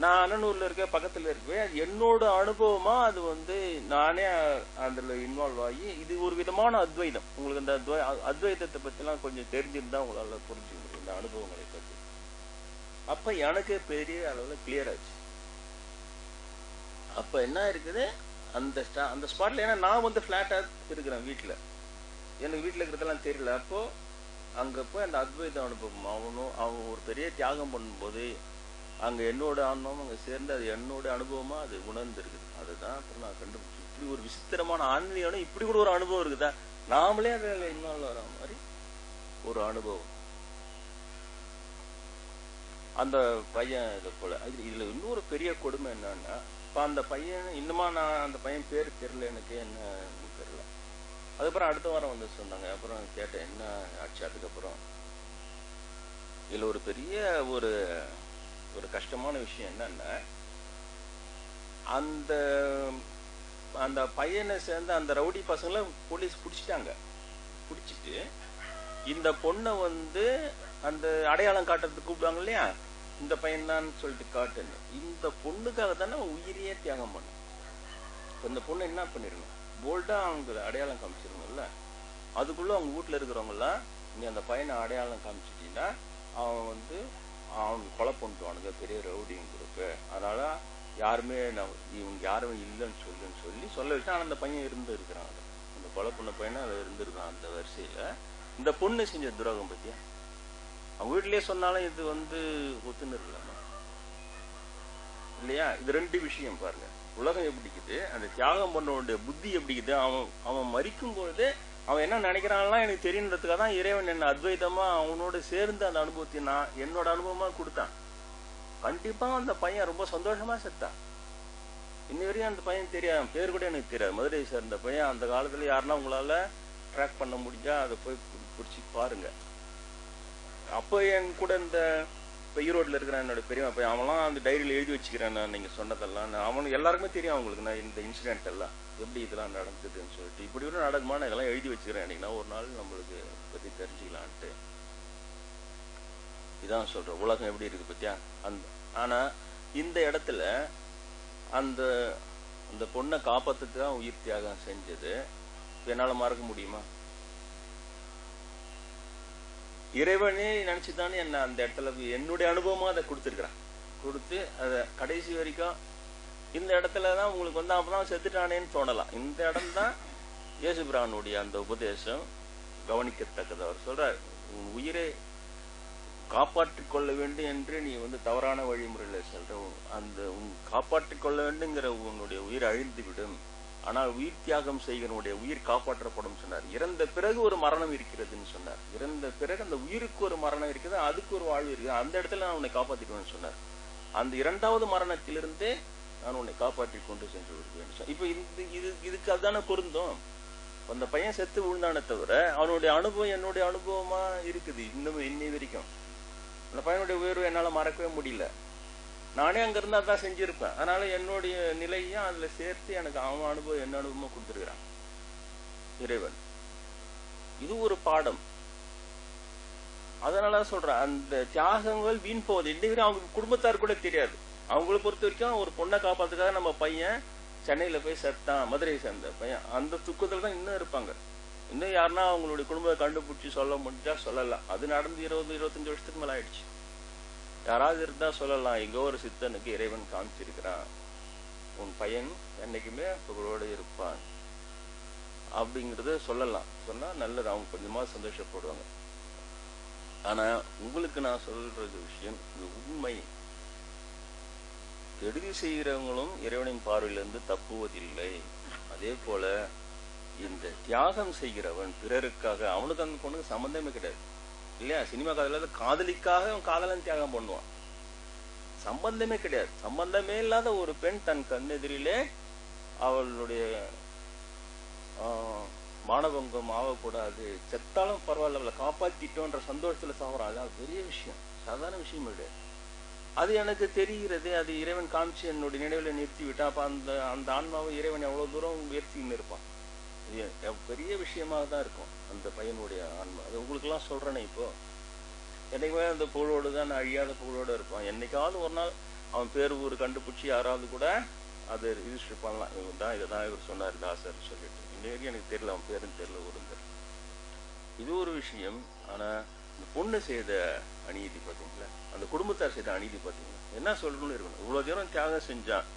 நான் அண்ணனூர்ல இருக்க, பக்கத்துல இருக்கேன். என்னோட அனுபவமா அது நானே அதுல இன்வால்வ் ஆகி, இது ஒரு விதமான அத்வைதம். உங்களுக்கு அந்த அத்வைதத்தை பத்தி எல்லாம் கொஞ்சம் தெரிஞ்சிருந்தா உங்களால புரிஞ்சுக்க முடியும் இந்த அனுபவங்களை பத்தி. அப்ப எனக்கு பெரிய அளவுல கிளியர் ஆச்சு. அப்ப என்ன இருக்குது அந்த ஸ்பாட்ல, ஏன்னா நான் பிளாட்டா இருக்கிறேன் வீட்டுல, எனக்கு வீட்டுல இருக்கிறதெல்லாம் தெரியல. அப்போ அங்க போய் அந்த அத்வைத அனுபவம், அவன் ஒரு பெரிய தியாகம் பண்ணும்போது அங்க என்னோட ஆன்மாவும் அங்க சேர்ந்து அது என்னோட அனுபவமா அது உணர்ந்து இருக்குது. அதுதான் அப்புறம் நான் கண்டுபிடிச்சேன், இப்படி ஒரு விசித்திரமான ஆன்மீகம், இப்படி கூட ஒரு அனுபவம் இருக்குதா, நாமளே அதுல இன்வால்வ் வர மாதிரி ஒரு அனுபவம். அந்த பையன் இதை போல. இதுல இன்னொரு பெரிய கொடுமை என்னன்னா, இப்ப அந்த பையன் இன்னுமா நான் அந்த பையன் பேர் தெரியல, எனக்கு என்ன தெரியல. அதுக்கப்புறம் அடுத்த வாரம் சொன்னாங்க. அப்புறம் கேட்டேன் என்ன ஆச்சு. அதுக்கப்புறம் இதுல ஒரு பெரிய ஒரு கஷ்டமான விஷயம் என்னன்னா, அந்த பையனை சேர்ந்த அந்த ரவுடி பசங்களை போலீஸ் பிடிச்சிட்டாங்க. பிடிச்சிட்டு இந்த பொண்ணை அந்த அடையாளம் காட்டுறதுக்கு கூப்பிடுவாங்க இல்லையா, இந்த பையன் தான் சொல்லிட்டு காட்டுன்னு. இந்த பொண்ணுக்காக தானே உயிரியே தியாகம் பண்ண. இந்த பொண்ணு என்ன பண்ணிருக்கணும், போல்டா அவங்க அடையாளம் காமிச்சிருக்கணும்ல. அதுக்குள்ள அவங்க வீட்டுல இருக்கிறவங்க எல்லாம், நீ அந்த பையனை அடையாளம் காமிச்சிட்டீங்கன்னா அவன் அவனுக்கு கொலை பண்ணிட்டுவானுங்க, பெரிய ரவுடிங் குரூப்பு, அதனால யாருமே இவங்க யாரும் இல்லைன்னு சொல்ல வச்சு. அந்த பையன் இருந்து இருக்கிறான், அந்த கொலை பண்ண பையனை அதை இருந்திருக்கான் அந்த வரிசையில. இந்த பொண்ணு செஞ்ச துரோகம் பத்தியா அவங்க வீட்டிலேயே சொன்னாலும் இது ஒத்துன்னு இருக்கலாமா? இல்லையா? இது ரெண்டு விஷயம் பாருங்க. உலகம் எப்படி இருக்குது, அந்த தியாகம் பண்ணவனுடைய புத்தி எப்படி இருக்குது. அவன் மரிக்கும் பொழுது அவன் என்ன நினைக்கிறான்லாம் எனக்கு தெரியுன்றதுக்காக தான் இறைவன் என்ன அத்வைதமா அவனோட சேர்ந்து அந்த அனுபவத்தை நான் என்னோட அனுபவமா கொடுத்தான். கண்டிப்பா அந்த பையன் ரொம்ப சந்தோஷமா செத்தான். இன்ன வரையும் அந்த பையன் தெரியாது, பேர் கூட எனக்கு தெரியாது. மதுரையை சேர்ந்த பையன். அந்த காலத்துல யாருன்னா உங்களால ட்ராக் பண்ண முடிஞ்சா அதை போய் பிடிச்சி பாருங்க. அப்போ என் கூட இந்த இப்போ ஈரோட்டில் இருக்கிறான் என்னோட பெரியவா பையன், அவன்லாம் அந்த டைரியில் எழுதி வச்சுக்கிறேன் நான் நீங்கள் சொன்னதெல்லாம். அவனுக்கு எல்லாருக்குமே தெரியும் அவங்களுக்கு நான் இந்த இன்சிடென்ட் எல்லாம் எப்படி இதெல்லாம் நடந்ததுன்னு சொல்லிட்டு. இப்படி கூட நடக்குமா, நான் இதெல்லாம் எழுதி வச்சுக்கிறேன் என்னைக்குன்னா ஒரு நாள் நம்மளுக்கு பற்றி தெரிஞ்சுக்கலான்ட்டு. இதான் சொல்கிறேன் உலகம் எப்படி இருக்குது பற்றியா. ஆனால் இந்த இடத்துல அந்த அந்த பொண்ணை காப்பாற்றுக்கு தான் உயிர் தியாகம் செஞ்சது என்னால் மறக்க முடியுமா? இறைவனே நினைச்சுதானே என்ன அந்த இடத்துல என்னுடைய அனுபவமா அதை கொடுத்துருக்கிறான். கொடுத்து அதை கடைசி வரைக்கும் இந்த இடத்துலதான் உங்களுக்கு அப்பதான் செத்துட்டானேன்னு தோணலாம். இந்த இடம் தான் இயேசுபிரானுடைய அந்த உபதேசம் கவனிக்கத்தக்கது. அவர் சொல்றார், உன் உயிரை காப்பாற்றிக் கொள்ள வேண்டும் என்று நீ தவறான வழிமுறையில சொல்ற அந்த காப்பாற்றிக் கொள்ள வேண்டுங்கிற உன்னுடைய உயிர் அழிந்து விடும், ஆனால் உயிர் தியாகம் செய்கிறனுடைய உயிர் காப்பாற்றப்படும் சொன்னார். இறந்த பிறகு ஒரு மரணம் இருக்கிறதுன்னு சொன்னார். இறந்த பிறகு அந்த உயிருக்கு ஒரு மரணம் இருக்குது, அதுக்கு ஒரு வாழ்வு இருக்குது. அந்த இடத்துல நான் உன்னை காப்பாற்றிடுவேன்னு சொன்னார். அந்த இரண்டாவது மரணத்திலிருந்தே நான் உன்னை காப்பாற்றி கொண்டு சென்று விடுவேன். இப்ப இதுக்கு அதுதானே பொருந்தும். அந்த பையன் செத்து விழுந்தானே தவிர அவனுடைய அனுபவம் என்னுடைய அனுபவமா இருக்குது இன்னும் இன்னை வரைக்கும். அந்த பையனுடைய உயர்வு என்னால மறக்கவே முடியல. நானே அங்க இருந்தா தான் செஞ்சிருப்பேன். அதனால என்னுடைய நிலையும் அதுல சேர்த்து எனக்கு அவன் அனுபவம் என்ன அனுபவமா கொடுத்துருக்கிறான் இறைவன். இது ஒரு பாடம். அதனால சொல்றேன், அந்த தியாகங்கள் வீண் போகுது. இன்னைக்கு அவங்க குடும்பத்தார் கூட தெரியாது. அவங்கள பொறுத்த வரைக்கும் ஒரு பொண்ணை காப்பாத்துக்காக நம்ம பையன் சென்னையில போய் செத்தான், மதுரையை சேர்ந்த பையன், அந்த துக்கத்துல தான் இன்னும் இருப்பாங்க. இன்னும் யாருன்னா அவங்களுடைய குடும்பத்தை கண்டுபிடிச்சி சொல்ல முடிஞ்சா சொல்லலாம். அது நடந்து 20-25 வருஷத்துக்கு மேல ஆயிடுச்சு. யாராவது இருந்தா சொல்லலாம், எங்கோ ஒரு சித்தனுக்கு இறைவன் காமிச்சிருக்கிறான், உன் பையன் என்னைக்குமே புகழோடு இருப்பான் அப்படிங்கறத சொல்லலாம். சொன்னா நல்லது, அவங்க கொஞ்சமா சந்தோஷப்படுவாங்க. ஆனா உங்களுக்கு நான் சொல்றது விஷயம் இது உண்மை. கெடுதி செய்கிறவங்களும் இறைவனின் பார்வையிலிருந்து தப்புவதில்லை. அதே போல இந்த தியாகம் செய்கிறவன் பிறருக்காக, அவனுக்கு அந்த பொண்ணுக்கு சம்பந்தமே கிடையாது இல்லையா? சினிமா காதல காதலிக்காக அவன் காதலன் தியாகம் பண்ணுவான், சம்பந்தமே கிடையாது. சம்பந்தமே இல்லாத ஒரு பெண் தன் கண்ணெதிரிலே அவளுடைய மானபங்கம் ஆகக்கூடாது, செத்தாலும் பரவாயில்ல அவளை காப்பாத்திட்டோன்ற சந்தோஷத்துல சாவறாள். அது பெரிய விஷயம், சாதாரண விஷயம் கிடையாது. அது எனக்கு தெரிகிறது. அது இறைவன் காமிச்சு என்னுடைய நினைவுல நிறுத்தி விட்டா. அப்ப அந்த ஆன்மாவை இறைவன் எவ்வளவு தூரம் உயர்த்தின்னு இருப்பான். பெரிய விஷயமாக தான் இருக்கும் அந்த பையனுடைய ஆன்மா. அது உங்களுக்கு எல்லாம் சொல்றேனே, இப்போ என்னைக்குமே அந்த புகழோடு தான் அழியாத புகழோடு இருப்பான். என்னைக்காவது ஒரு நாள் அவன் பேர் ஊர் கண்டுபிடிச்சி யாராவது கூட அதை ரிஜிஸ்டர் பண்ணலாம், இவன் தான் இதைதான் இவர் சொன்னார் தாசர் சொல்லிட்டு. இன்னைக்கு எனக்கு தெரியல, அவன் பேரும் தெரியல, ஊரும் தெரியல. இது ஒரு விஷயம். ஆனா இந்த பொண்ணு செய்த அநீதி பார்த்தீங்களா, அந்த குடும்பத்தார் செய்த அநீதி பார்த்தீங்களா, என்ன சொல்லணும்னு இருக்கணும். இவ்வளவு தூரம் தியாகம் செஞ்சான்,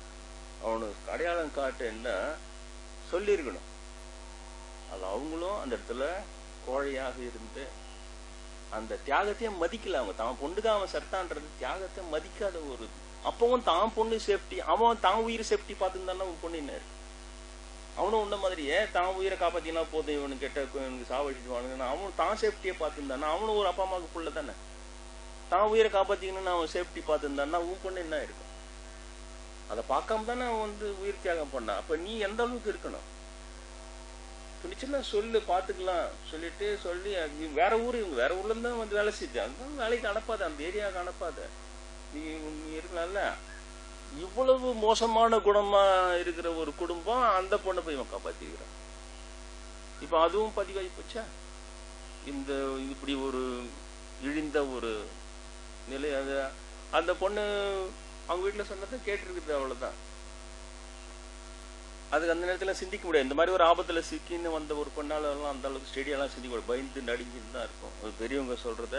அவனுக்கு அடையாளம் காட்டுன்னா சொல்லியிருக்கணும். அது அவங்களும் அந்த இடத்துல கோழையாக இருந்து அந்த தியாகத்தையே மதிக்கல. அவங்க தான் பொண்ணுக்கு அவன் செத்தான்றது தியாகத்தை மதிக்காத ஒரு. அப்பவும் தான் பொண்ணு சேஃப்டி, அவன் தான் உயிர் சேஃப்டி பார்த்துருந்தான்னா உன் பொண்ணு என்ன இருக்கு. அவனும் உன்ன மாதிரியே தான் உயிரை காப்பாத்தினா போதும், இவனு கெட்ட இவனுக்கு சாவடிச்சுடுவானுங்க, அவன் தான் சேஃப்டியை பார்த்துருந்தானா அவனும் ஒரு அப்பா அம்மாவுக்கு புள்ள தானே. தான் உயிரை காப்பாத்திக்கணும்னு அவன் சேஃப்டி பார்த்துருந்தான்னா உன் பொண்ணு என்ன இருக்கும். அதை பார்க்காம தானே அவன் உயிர் தியாகம் பண்ணான். அப்ப நீ எந்த அளவுக்கு இருக்கணும் துணிச்சலா சொல்லு, பாத்துக்கலாம் சொல்லிட்டு சொல்லி வேற ஊரு, இவங்க வேற ஊர்ல இருந்து வேலை செஞ்சு அந்த வேலைக்கு அனுப்பாத, அந்த ஏரியாவுக்கு அனுப்பாத. நீ இருக்கலாம்ல. இவ்வளவு மோசமான குணமா இருக்கிற ஒரு குடும்பம் அந்த பொண்ணை போய் இவன் காப்பாத்திக்கிறான். இப்ப அதுவும் பதிவாகி போச்சா? இந்த இப்படி ஒரு இழிந்த ஒரு நிலை. அந்த பொண்ணு அவங்க வீட்டுல சொன்னதை கேட்டிருக்குது, அவ்வளவுதான். அதுக்கு அந்த நேரத்துல சிந்திக்க முடியாது. இந்த மாதிரி ஒரு ஆபத்துல சிக்கின்னு வந்த ஒரு பொண்ணால எல்லாம் அந்த அளவுக்கு ஸ்டேடியெல்லாம் சிந்திக்க பயந்து நடுங்கிட்டு தான் இருக்கும். அது பெரியவங்க சொல்றத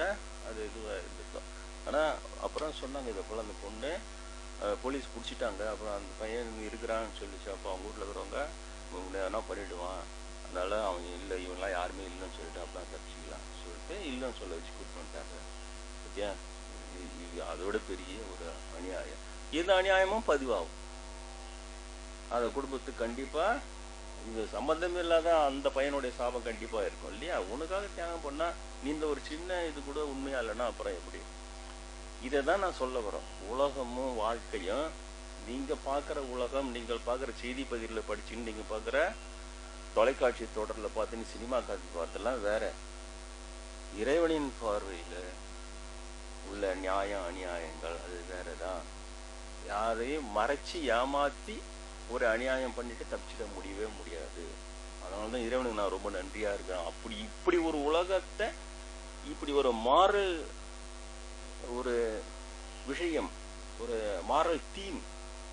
அது இதுவா இருந்திருக்கும். ஆனா அப்புறம் சொன்னாங்க, இதை போல அந்த பொண்ணு போலீஸ் பிடிச்சிட்டாங்க, அப்புறம் அந்த பையன் இருக்கிறான்னு சொல்லிச்சு. அப்போ அவங்க வீட்டுல இருக்கிறவங்க என்ன பண்ணிடுவான், அதனால அவங்க இல்லை, இவங்கெல்லாம் யாருமே இல்லைன்னு சொல்லிட்டு அப்புறம் தப்பிச்சிக்கலாம் சொல்லிட்டு இல்லைன்னு சொல்ல வச்சு கூப்பிட்டு வந்துட்டாங்க. பத்தியா, அதோட பெரிய ஒரு அநியாயம். இந்த அநியாயமும் பதிவாகும். அந்த குடும்பத்துக்கு கண்டிப்பா இது சம்பந்தமே இல்லாத அந்த பையனுடைய சாபம் கண்டிப்பா இருக்கும் இல்லையா? உனக்காக தியாகம் பண்ணா நீ இந்த ஒரு சின்ன இது கூட உண்மையா இல்லைன்னா அப்புறம் எப்படி? இதைதான் நான் சொல்ல வரேன். உலகமும் வாழ்க்கையும் நீங்க பாக்குற உலகம், நீங்கள் பாக்குற செய்தி பதிவுல படிச்சுன்னு நீங்க பாக்குற தொலைக்காட்சி தொடர்ல பார்த்து, நீ சினிமா காட்சி பார்த்தெல்லாம் வேற. இறைவனின் பார்வையில உள்ள நியாயம் அநியாயங்கள் அது வேறதான். யாரையும் மறைச்சு ஏமாத்தி ஒரு அநியாயம் பண்ணிட்டு தப்பிச்சிட முடியவே முடியாது. அதனாலதான் இறைவனுக்கு நான் ரொம்ப நன்றியா இருக்கேன். இப்படி ஒரு உலகத்தை, இப்படி ஒரு மாரல் ஒரு விஷயம், ஒரு மாரல் தீம்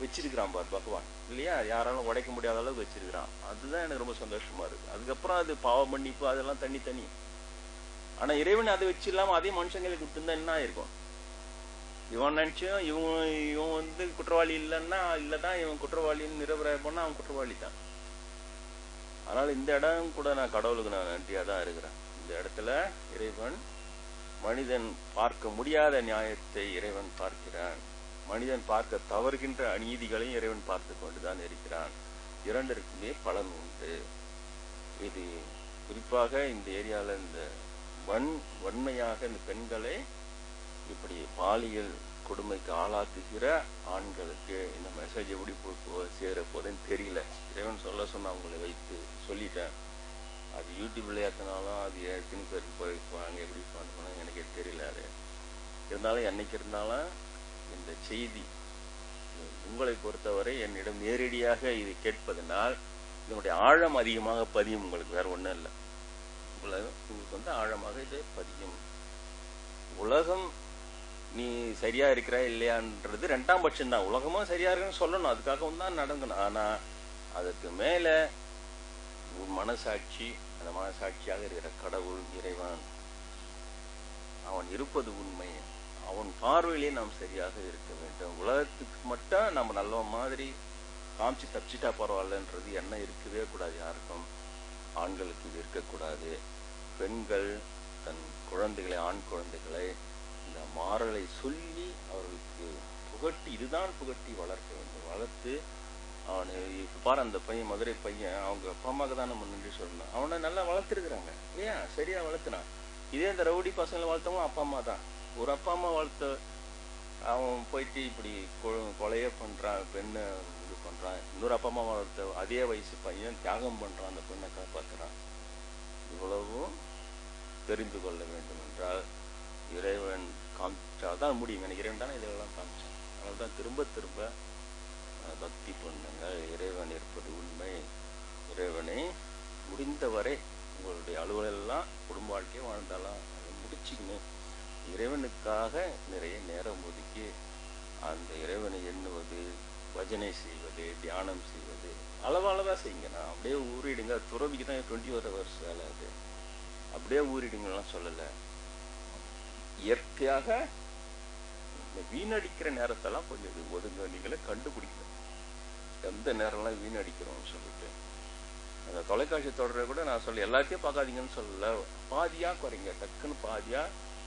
வச்சிருக்கிறான் பார் பகவான் இல்லையா? யாராலும் உடைக்க முடியாத அளவுக்கு வச்சிருக்கிறான். அதுதான் எனக்கு ரொம்ப சந்தோஷமா இருக்கு. அதுக்கப்புறம் அது பாவ மன்னிப்பு அதெல்லாம் தனி. ஆனா இறைவன் அதை வச்சு இல்லாம அதே மனுஷங்களுக்கு விட்டுருந்தா என்ன ஆயிருக்கும்? இவன் நினைச்சும் இவன் குற்றவாளி இல்லைன்னா இல்லதான், இவன் குற்றவாளின்னு நிரபராயம் பண்ணா அவன் குற்றவாளி தான். அதனால இந்த இடம் கூட நான் கடவுளுக்கு நான் நன்றியா தான் இருக்கிறேன். இந்த இடத்துல இறைவன் மனிதன் பார்க்க முடியாத நியாயத்தை இறைவன் பார்க்கிறான். மனிதன் பார்க்க தவறுகின்ற அநீதிகளையும் இறைவன் பார்த்து கொண்டுதான் இருக்கிறான். இரண்டிற்குமே பலன் உண்டு. இது குறிப்பாக இந்த ஏரியால இந்த வன்மையாக இந்த பெண்களை இப்படி பாலியல் கொடுமைக்கு ஆளாக்குகிற ஆண்களுக்கு இந்த மெசேஜ் எப்படி சேர போதுன்னு தெரியல. இறைவன் சொன்ன அவங்களை வைத்து சொல்லிட்டேன். அது யூடியூப்ல ஏத்தினாலும் அது எத்தனை பேருக்கு போயிருப்பாங்க, எப்படி பண்ணணும் எனக்கே தெரியல. அது இருந்தாலும் என்னைக்கு இருந்தாலும் இந்த செய்தி உங்களை பொறுத்தவரை என்னிடம் நேரடியாக இது கேட்பதனால் இதனுடைய ஆழம் அதிகமாக பதியும். உங்களுக்கு வேற ஒண்ணும் இல்லை, உங்களுக்கு ஆழமாக இது பதியும். உலகம் நீ சரியா இருக்கிறா இல்லையான்றது 2ஆம் பட்சம் தான். உலகமும் சரியா இருக்குன்னு சொல்லணும், அதுக்காகவும் தான் நடக்கணும். ஆனா அதுக்கு மேல மனசாட்சி, அந்த மனசாட்சியாக இருக்கிற கடவுள் இறைவன், அவன் இருப்பது உண்மை. அவன் பார்வையிலே நாம் சரியாக இருக்க வேண்டும். உலகத்துக்கு மட்டும் நம்ம நல்ல மாதிரி காமிச்சு தப்பிச்சிட்டா பரவாயில்லன்றது என்ன இருக்கவே கூடாது யாருக்கும். ஆண்களுக்கு இது இருக்கக்கூடாது. பெண்கள் தன் குழந்தைகளை, ஆண் குழந்தைகளை இந்த மாறலை சொல்லி அவர்களுக்கு புகட்டி, இதுதான் புகட்டி வளர்க்க வேண்டும். வளர்த்து அவனை இப்ப பாரு, அந்த பையன் மதுரை பையன் அவங்க அப்பா அம்மாவுக்கு தான் நம்ம நன்றி சொல்லணும். அவனை நல்லா வளர்த்துருக்குறாங்க இல்லையா? சரியா வளர்த்துனான். இதே இந்த ரவுடி பசங்களை வளர்த்தவங்க அப்பா அம்மா தான். ஒரு அப்பா அம்மா வளர்த்த அவன் போயிட்டு இப்படி கொலையே பண்றான், பெண்ணை இது பண்றான். இன்னொரு அப்பா அம்மா வளர்த்த அதே வயசு பையன் தியாகம் பண்றான், அந்த பெண்ணை காப்பாத்துறான். இவ்வளவும் தெரிந்து கொள்ள வேண்டும் என்றால் இறைவன் காமிச்சாதான் முடியும். எனக்கு இறைவன் தானே இதெல்லாம் காமிச்சான். அதனால்தான் திரும்ப பக்தி பண்ணுங்கள். இறைவன் இருப்பது உண்மை. இறைவனை முடிந்தவரை உங்களுடைய அலுவலெல்லாம் குடும்ப வாழ்க்கையை வாழ்ந்தாலாம் அதை முடிச்சுக்கணும். இறைவனுக்காக நிறைய நேரம் ஒதுக்கி அந்த இறைவனை எண்ணுவது, பஜனை செய்வது, தியானம் செய்வது அளவா செய்யுங்க. நான் அப்படியே ஊறிடுங்க. துறவிக்கு தான் 21 hours வேலை. அது அப்படியே ஊறிடுங்கலாம் சொல்லல. இயற்கையாக வீணடிக்கிற நேரத்தெல்லாம் கொஞ்சம் ஒதுங்க. நீங்களே கண்டுபிடிக்கணும் எந்த நேரம்லாம் வீணடிக்கிறோம்னு சொல்லிட்டு. அந்த தொலைக்காட்சி தொடரை கூட நான் சொல்ல எல்லாத்தையும் பார்க்காதீங்கன்னு சொல்லல, பாதியா குறைங்க. டக்குன்னு பாதியா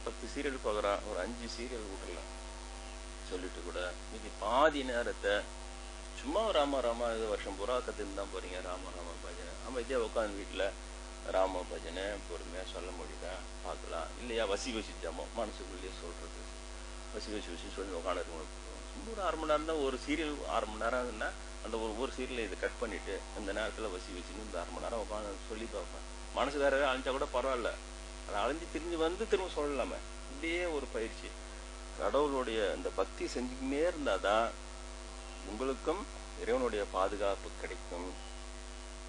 10 சீரியல் பார்க்குறான், ஒரு 5 சீரியல் விட்டுடலாம் சொல்லிட்டு கூட இன்னைக்கு பாதி நேரத்தை சும்மா ராமா இது வருஷம் பூரா கத்துன்னு தான் போறீங்க. ராம பஜனை. ஆமா, இதே உட்காந்து வீட்டுல ராம பஜனை பொறுமையா சொல்ல முடியுதா பார்க்கலாம் இல்லையா? வசி ஜாமம் மனசுக்குள்ளேயே சொல்றது, வசி சொல்லி உட்காந்து சும்மா ஒரு 1/2 மணி நேரம் தான். ஒரு சீரியல் 1/2 மணி நேரம்னா அந்த ஒவ்வொரு சீரியலை இதை கட் பண்ணிட்டு அந்த நேரத்துல வச்சுன்னு இந்த 1/2 மணி நேரம் உட்காந்து சொல்லி பார்ப்பேன். மனசு வேற அழிஞ்சா கூட பரவாயில்ல, அதை அழிஞ்சு திரும்பி திரும்ப சொல்லலாமே. இப்படியே ஒரு பயிற்சி. கடவுளுடைய இந்த பக்தி செஞ்சுக்கிட்டே இருந்தாதான் உங்களுக்கும் இறைவனுடைய பாதுகாப்பு கிடைக்கும்.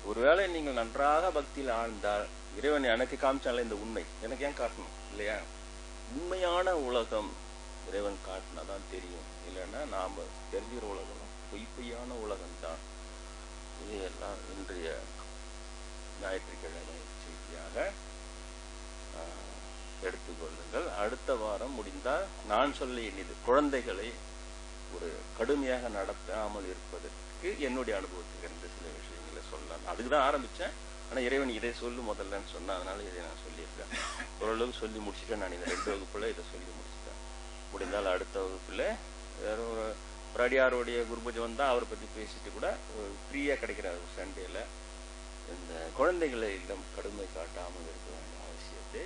ஒருவேளை நீங்கள் நன்றாக பக்தியில் ஆழ்ந்தால் இறைவன் எனக்கு காமிச்சால இந்த உண்மை எனக்கு ஏன் காட்டணும் இல்லையா? உண்மையான உலகம் இறைவன் காட்டினாதான் தெரியும். இல்லைன்னா நாம தெரிஞ்சுற உலகம் பொய்யான உலகம்தான். இதையெல்லாம் இன்றைய ஞாயிற்றுக்கிழமை செய்தியாக எடுத்துக்கொள்ளுங்கள். அடுத்த வாரம் முடிந்தால் நான் சொல்ல எண்ணியது குழந்தைகளை ஒரு கடுமையாக நடத்தாமல் இருப்பதற்கு என்னுடைய அனுபவத்துக்கு இருந்த சில விஷயங்களை சொல்லலாம். அதுக்குதான் ஆரம்பிச்சேன். ஆனா இறைவன் இதை சொல்லு முதல்லன்னு சொன்னா, அதனால இதை நான் சொல்லியிருக்கேன். ஓரளவுக்கு சொல்லி முடிச்சுட்டேன். நான் இந்த 2 வகுப்புல இதை சொல்லி முடிச்சுட்டேன். முடிந்தால் அடுத்த வகுப்புல வேற ஒரு ஒரு அடியாருடைய குருபூஜை வந்தால் அவரை பற்றி பேசிட்டு கூட ஃப்ரீயாக கிடைக்கிற சண்டேல இந்த குழந்தைகளை இல்லம் கடுமை காட்டாமல் இருக்க வேண்டிய அவசியத்தை